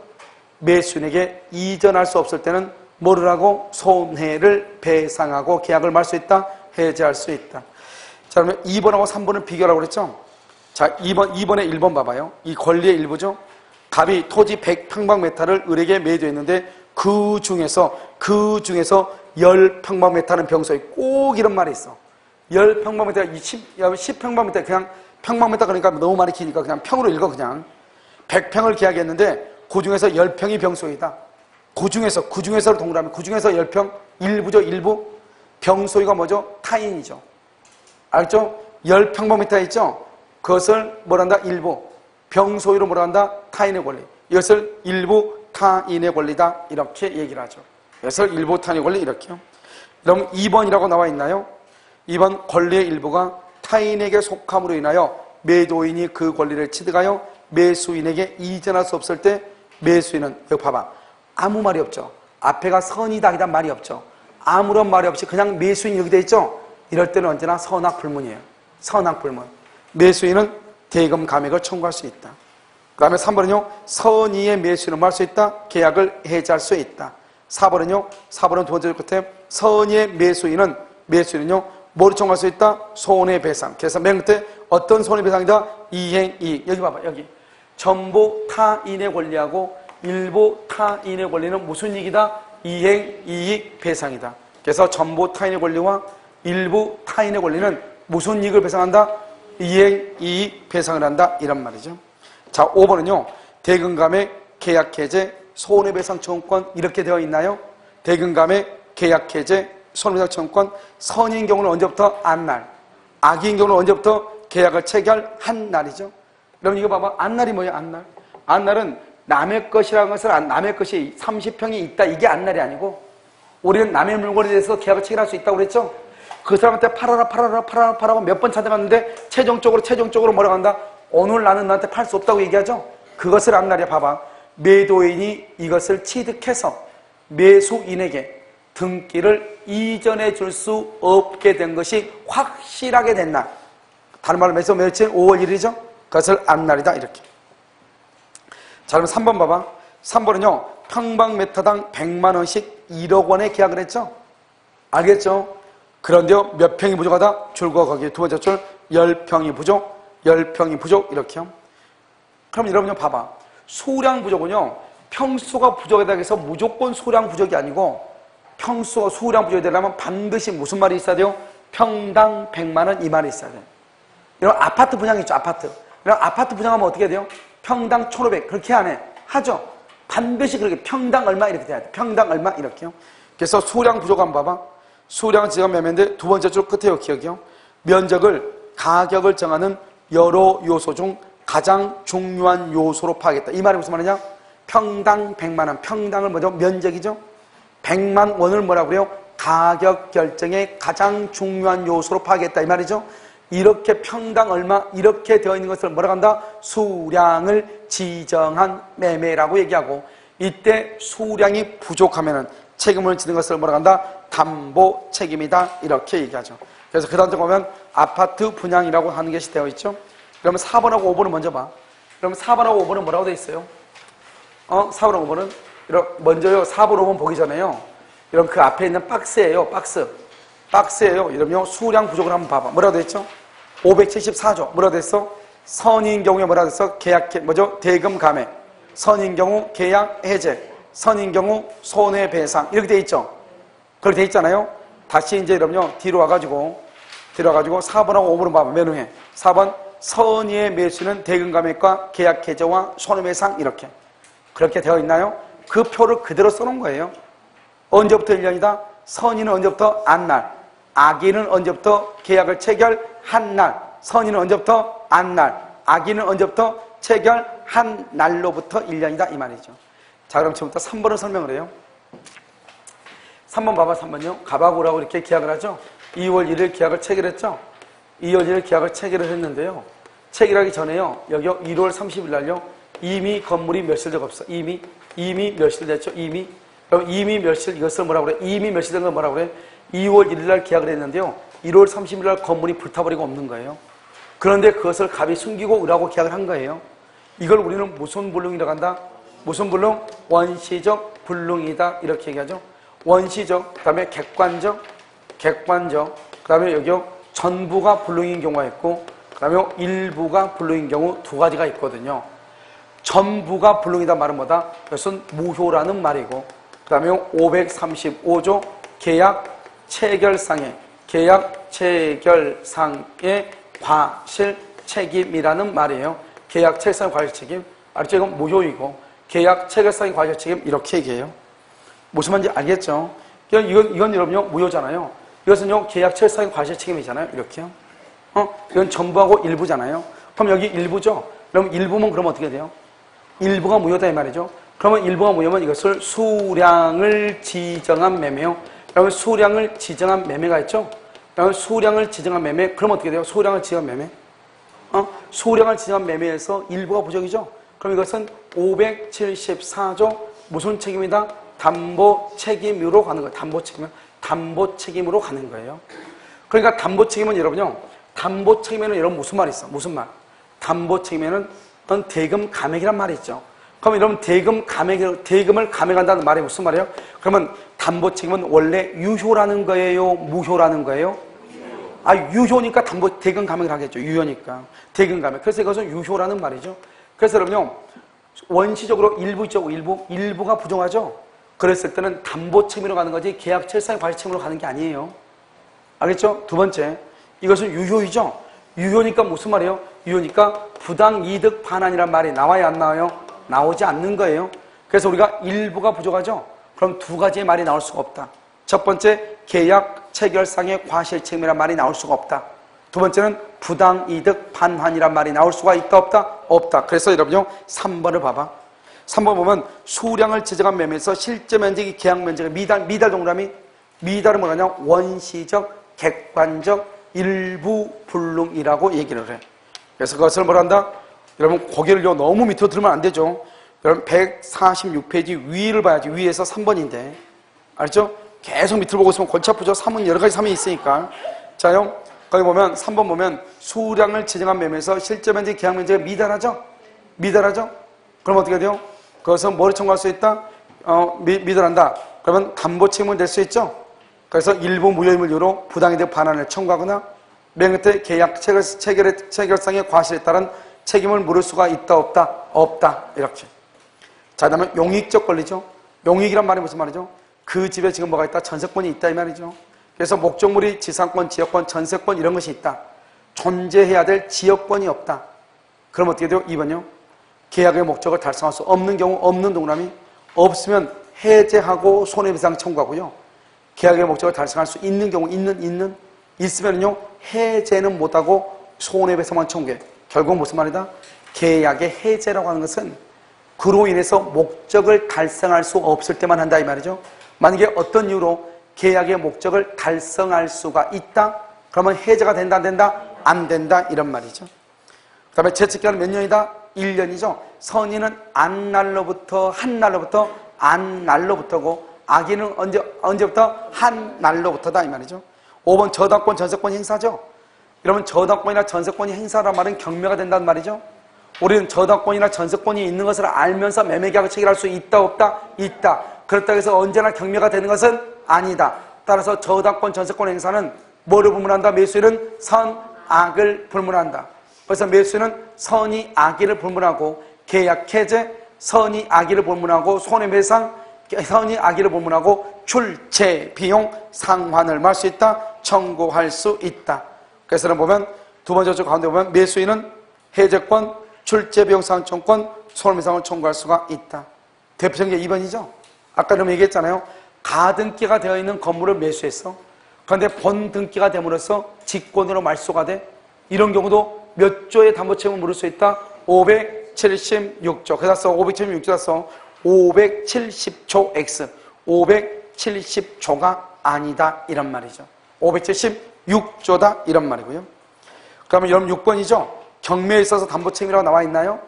매수인에게 이전할 수 없을 때는 뭐를 하고? 손해를 배상하고 계약을 말 수 있다? 해지할 수 있다. 자, 그러면 2번하고 3번을 비교하라고 그랬죠? 자, 2번에 1번 봐봐요. 이 권리의 일부죠? 갑이 토지 100평방미터를 을에게 매도했는데 그 중에서 10평방미터는 병소에 꼭 이런 말이 있어. 10평방미터, 10평방미터 그냥 평방미터 그러니까 너무 많이 기니까 그냥 평으로 읽어 그냥. 100평을 계약했는데 그 중에서 10평이 병소이다. 그 중에서 동그라미, 그 중에서 10평, 일부죠, 일부. 병소이가 뭐죠? 타인이죠. 알죠? 10평방미터 있죠? 그것을 뭐란다? 일부. 병소유로 뭐란다? 타인의 권리. 이것을 일부 타인의 권리다. 이렇게 얘기를 하죠. 이것을 일부 타인의 권리 이렇게요. 그럼 2번이라고 나와 있나요? 2번 권리의 일부가 타인에게 속함으로 인하여 매도인이 그 권리를 취득하여 매수인에게 이전할 수 없을 때 매수인은, 여기 봐봐. 아무 말이 없죠. 앞에가 선이다 아니다 말이 없죠. 아무런 말이 없이 그냥 매수인이 여기 돼 있죠. 이럴 때는 언제나 선악불문이에요. 선악불문. 매수인은 대금 감액을 청구할 수 있다. 그 다음에 3번은요. 선의의 매수인은 뭐 할 수 있다? 계약을 해지할 수 있다. 4번은 두 번째 끝에 선의의 매수인은요. 뭐를 청구할 수 있다? 손해배상. 그래서 맨 끝에 어떤 손해배상이다? 이행이익. 여기 봐봐. 여기. 전부 타인의 권리하고 일부 타인의 권리는 무슨 이익이다? 이행이익 배상이다. 그래서 전부 타인의 권리와 일부 타인의 권리는 무슨 이익을 배상한다? 이행이익 배상을 한다. 이런 말이죠. 자, 5번은요. 대금감액, 계약해제, 손해배상 청구권 이렇게 되어 있나요? 대금감액, 계약해제, 손해배상 청구권. 선인 경우는 언제부터? 안날. 악인 경우는 언제부터? 계약을 체결한 날이죠. 여러분 이거 봐봐. 안날이 뭐예요? 안날. 안날은 남의 것이라는 것은 남의 것이 30평이 있다. 이게 안날이 아니고 우리는 남의 물건에 대해서 계약을 체결할 수 있다고 그랬죠? 그 사람한테 팔아라 몇 번 찾아갔는데 최종적으로 뭐라고 한다? 오늘 나는 너한테 팔 수 없다고 얘기하죠? 그것을 안날이야. 봐봐. 매도인이 이것을 취득해서 매수인에게 등기를 이전해 줄 수 없게 된 것이 확실하게 된 날. 다른 말로 매수 며칠? 5월 1일이죠? 그것을 안날이다. 이렇게. 자, 그럼 3번 봐봐. 3번은요. 평방미터당 100만 원씩 1억 원에 계약을 했죠? 알겠죠? 그런데요. 몇 평이 부족하다? 줄과 거기 두 번째 줄 10평이 부족. 10평이 부족 이렇게요. 그럼 여러분 봐봐. 수량 부족은요. 평수가 부족하다고 해서 무조건 수량 부족이 아니고 평수가 수량 부족이 되려면 반드시 무슨 말이 있어야 돼요? 평당 100만 원 이 말이 있어야 돼요. 이런 아파트 분양 있죠. 아파트. 이런 아파트 분양하면 어떻게 돼요? 평당 1,500 그렇게 안 해. 하죠. 반드시 그렇게 평당 얼마 이렇게 돼야 돼. 평당 얼마 이렇게요. 그래서 수량 부족 한번 봐봐. 수량은 지금 매매인데 두 번째 줄 끝에요. 기억이요. 면적을 가격을 정하는 여러 요소 중 가장 중요한 요소로 파악했다. 이 말이 무슨 말이냐? 평당 100만 원. 평당을 뭐죠? 면적이죠. 100만 원을 뭐라고 그래요? 가격 결정의 가장 중요한 요소로 파악했다. 이 말이죠. 이렇게 평당 얼마 이렇게 되어 있는 것을 뭐라고 한다? 수량을 지정한 매매라고 얘기하고 이때 수량이 부족하면은 책임을 지는 것을 뭐라고 한다? 담보 책임이다. 이렇게 얘기하죠. 그래서 그 다음 장 보면 아파트 분양이라고 하는 것이 되어 있죠. 그러면 4번하고 5번을 먼저 봐. 그러면 4번하고 5번은 뭐라고 되어 있어요? 4번하고 5번은 먼저요. 4번, 5번 보기 전에요. 이런 그 앞에 있는 박스예요. 박스예요. 이러면 수량 부족을 한번 봐봐. 뭐라고 되어 있죠? 574조. 뭐라고 됐어? 선인 경우에 뭐라고 됐어? 뭐죠? 대금 감액. 선인 경우 계약 해제. 선인 경우 손해배상. 이렇게 돼 있죠? 그렇게 돼 있잖아요? 다시 이제 여러분요, 뒤로 와가지고 4번하고 5번을 봐봐. 맨 후에. 4번, 선의의 매수는 대금 감액과 계약 해제와 손해배상. 이렇게. 그렇게 되어 있나요? 그 표를 그대로 써놓은 거예요. 언제부터 1년이다? 선의는 언제부터? 안날. 악의는 언제부터 계약을 체결한 날, 선의는 언제부터? 안날, 악의는 언제부터? 체결한 날로부터 1년이다 이 말이죠. 자, 그럼 지금부터 3번을 설명을 해요. 3번 봐봐. 3번요. 가바구라고 이렇게 계약을 하죠. 2월 1일 계약을 체결했죠. 2월 1일 계약을 체결을 했는데요. 체결하기 전에요. 여기요. 1월 30일 날요. 이미 건물이 며칠되고 없어. 이미 며칠 됐죠. 그럼 이미 며칠 이것을 뭐라고 그래? 이미 며칠 된 걸 뭐라고 그래? 2월 1일 날 계약을 했는데요. 1월 30일 날 건물이 불타버리고 없는 거예요. 그런데 그것을 갑이 숨기고 을하고 계약을 한 거예요. 이걸 우리는 무슨 불능이라고 한다? 무슨 불능? 원시적 불능이다. 이렇게 얘기하죠. 원시적, 그 다음에 객관적, 그 다음에 여기요. 전부가 불능인 경우가 있고, 그 다음에 일부가 불능인 경우 두 가지가 있거든요. 전부가 불능이다 말은 뭐다? 이것은 무효라는 말이고, 그 다음에 535조 계약 체결상의 과실 책임이라는 말이에요. 계약 체결상의 과실 책임. 알죠? 이건 무효이고 계약 체결상의 과실 책임 이렇게 얘기해요. 무슨 말인지 알겠죠? 이건 여러분요 무효잖아요. 이것은요 계약 체결상의 과실 책임이잖아요. 이렇게요. 이건 전부하고 일부잖아요. 그럼 여기 일부죠? 그럼 일부면 그럼 어떻게 돼요? 일부가 무효다 이 말이죠. 그러면 일부가 무효면 이것을 수량을 지정한 매매요. 그러면 수량을 지정한 매매가 있죠? 그러면 수량을 지정한 매매, 그럼 어떻게 돼요? 수량을 지정한 매매? 수량을 지정한 매매에서 일부가 부족이죠? 그럼 이것은 574조 무슨 책임이다? 담보 책임으로 가는 거예요. 담보 책임으로 가는 거예요. 그러니까 담보 책임은 여러분요, 담보 책임에는 여러분 무슨 말이 있어? 무슨 말? 담보 책임에는 어떤 대금 감액이란 말이 있죠. 그럼 여러분 대금을 감액한다는 말이 무슨 말이에요? 그러면 담보 책임은 원래 유효라는 거예요? 무효라는 거예요? 유효니까 대금 감액을 하겠죠. 유효니까. 대금 감액. 그래서 이것은 유효라는 말이죠. 그래서 여러분요, 원시적으로 일부가 부정하죠? 그랬을 때는 담보 책임으로 가는 거지 계약 체결상의 과실 책임으로 가는 게 아니에요. 알겠죠? 두 번째, 이것은 유효이죠? 유효니까 무슨 말이에요? 유효니까 부당이득 반환이란 말이 나와야 안 나와요? 나오지 않는 거예요. 그래서 우리가 일부가 부족하죠? 그럼 두 가지의 말이 나올 수가 없다. 첫 번째, 계약 체결상의 과실 책임이란 말이 나올 수가 없다. 두 번째는 부당이득 반환이란 말이 나올 수가 있다 없다? 없다. 그래서 여러분요 3번을 봐봐. 3번 보면 수량을 지정한 매매에서 실제 면적이 계약 면적의 미달 동그라미, 미달은 뭐냐면 원시적, 객관적, 일부 불능이라고 얘기를 해. 그래서 그것을 뭐란다? 여러분 고개를 너무 밑으로 들으면 안 되죠. 여러분 146페이지 위를 봐야지. 위에서 3번인데 알죠? 계속 밑으로 보고 있으면 골치 아프죠. 3은 여러 가지 3이 있으니까. 자요, 거기 보면 3번 보면 수량을 지정한 매매에서 실제 면적 계약 면적이 미달하죠? 그럼 어떻게 돼요? 그것은 뭐를 청구할 수 있다? 미달한다. 그러면 담보 책임을 낼 수 있죠? 그래서 일부 무효임을 이유로 부당이득 반환을 청구하거나 맨 끝에 계약 체결상의 과실에 따른 책임을 물을 수가 있다 없다? 없다. 이렇게. 자, 그다음에 용익적 권리죠. 용익이란 말이 무슨 말이죠? 그 집에 지금 뭐가 있다? 전세권이 있다 이 말이죠. 그래서 목적물이 지상권, 지역권, 전세권 이런 것이 있다. 존재해야 될 지역권이 없다. 그럼 어떻게 돼요? 2번요. 계약의 목적을 달성할 수 없는 경우 없는 동그라미, 없으면 해제하고 손해배상 청구하고요. 계약의 목적을 달성할 수 있는 경우 있는 있으면요 해제는 못하고 손해배상만 청구해. 결국 무슨 말이다? 계약의 해제라고 하는 것은 그로 인해서 목적을 달성할 수 없을 때만 한다 이 말이죠. 만약에 어떤 이유로 계약의 목적을 달성할 수가 있다? 그러면 해제가 된다 안 된다? 안 된다 이런 말이죠. 그 다음에 채측기간은 몇 년이다? 1년이죠. 선의는 안날로부터 한날로부터 안날로부터고 악의는 언제부터? 한날로부터다 이 말이죠. 5번 저당권 전세권 행사죠. 이러면 저당권이나 전세권이 행사란 말은 경매가 된다는 말이죠. 우리는 저당권이나 전세권이 있는 것을 알면서 매매계약을 체결할 수 있다 없다? 있다. 그렇다고 해서 언제나 경매가 되는 것은 아니다. 따라서 저당권 전세권 행사는 뭐를 불문한다? 매수인은 선, 악을 불문한다. 그래서 매수인은 선이 악의를 불문하고 계약 해제, 선이 악의를 불문하고 손해배상, 선이 악의를 불문하고 출체, 비용, 상환을 말 수 있다. 청구할 수 있다. 그래서 보면 두 번째 줄 가운데 보면 매수인은 해제권, 출제, 비용, 상환청권, 손해배상을 청구할 수가 있다. 대표적인 게 2번이죠. 아까 좀 얘기했잖아요. 가등기가 되어 있는 건물을 매수했어. 그런데 본등기가 됨으로써 직권으로 말소가 돼. 이런 경우도 몇 조의 담보책임을 물을 수 있다? 576조. 그래서 써 576조다 써 570조 X. 570조가 아니다 이런 말이죠. 576조다 이런 말이고요. 그러면 여러분 6번이죠. 경매에 있어서 담보책임이라고 나와 있나요?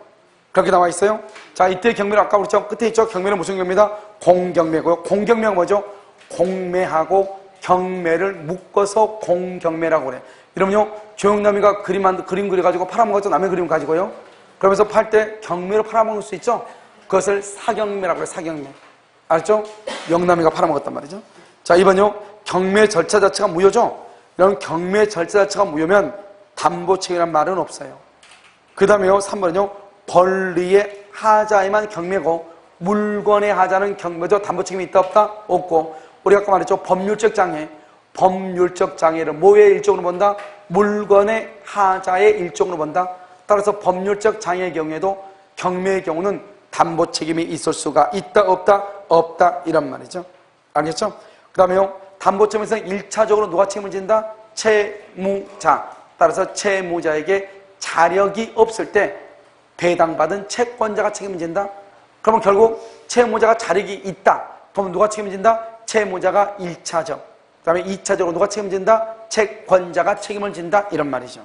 그렇게 나와 있어요? 자, 이때 경매는 아까 우리 끝에 있죠? 경매는 무슨 경매다? 공경매고요. 공경매가 뭐죠? 공매하고 경매를 묶어서 공경매라고 그래. 이러면요, 조영남이가 그림 그려가지고 팔아먹었죠? 남의 그림 가지고요. 그러면서 팔 때 경매로 팔아먹을 수 있죠? 그것을 사경매라고 해요, 사경매. 알죠? 영남이가 팔아먹었단 말이죠. 자, 2번요. 경매 절차 자체가 무효죠? 이런 경매 절차 자체가 무효면 담보책임이라는 말은 없어요. 그 다음에요, 3번은요. 권리의 하자에만 경매고 물건의 하자는 경매도 담보책임이 있다 없다? 없고 우리가 아까 말했죠. 법률적 장애. 법률적 장애를 뭐의 일종으로 본다? 물건의 하자의 일종으로 본다. 따라서 법률적 장애의 경우에도 경매의 경우는 담보책임이 있을 수가 있다 없다? 없다 이런 말이죠. 알겠죠? 그 다음에요. 담보책임에서 1차적으로 누가 책임을 진다? 채무자. 따라서 채무자에게 자력이 없을 때 배당받은 채권자가 책임을 진다? 그러면 결국 채무자가 자력이 있다. 그러면 누가 책임을 진다? 채무자가 1차적. 그 다음에 2차적으로 누가 책임을 진다? 채권자가 책임을 진다. 이런 말이죠.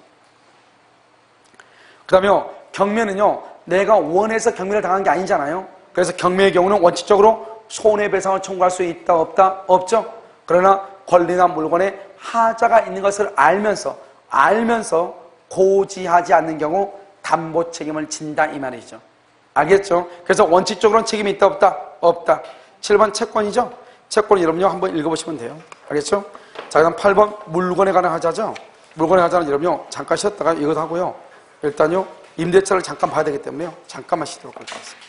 그 다음에 경매는요. 내가 원해서 경매를 당한 게 아니잖아요. 그래서 경매의 경우는 원칙적으로 손해배상을 청구할 수 있다 없다? 없죠. 그러나 권리나 물건에 하자가 있는 것을 알면서 고지하지 않는 경우 담보 책임을 진다 이 말이죠. 알겠죠? 그래서 원칙적으로는 책임이 있다 없다? 없다. 7번 채권이죠? 채권 여러분요 한번 읽어보시면 돼요. 알겠죠? 자, 그다음 8번 물건에 관한 하자죠? 물건의 하자는 여러분요 잠깐 쉬었다가 이것도 하고요. 일단요 임대차를 잠깐 봐야 되기 때문에요. 잠깐만 쉬도록 할 것 같습니다.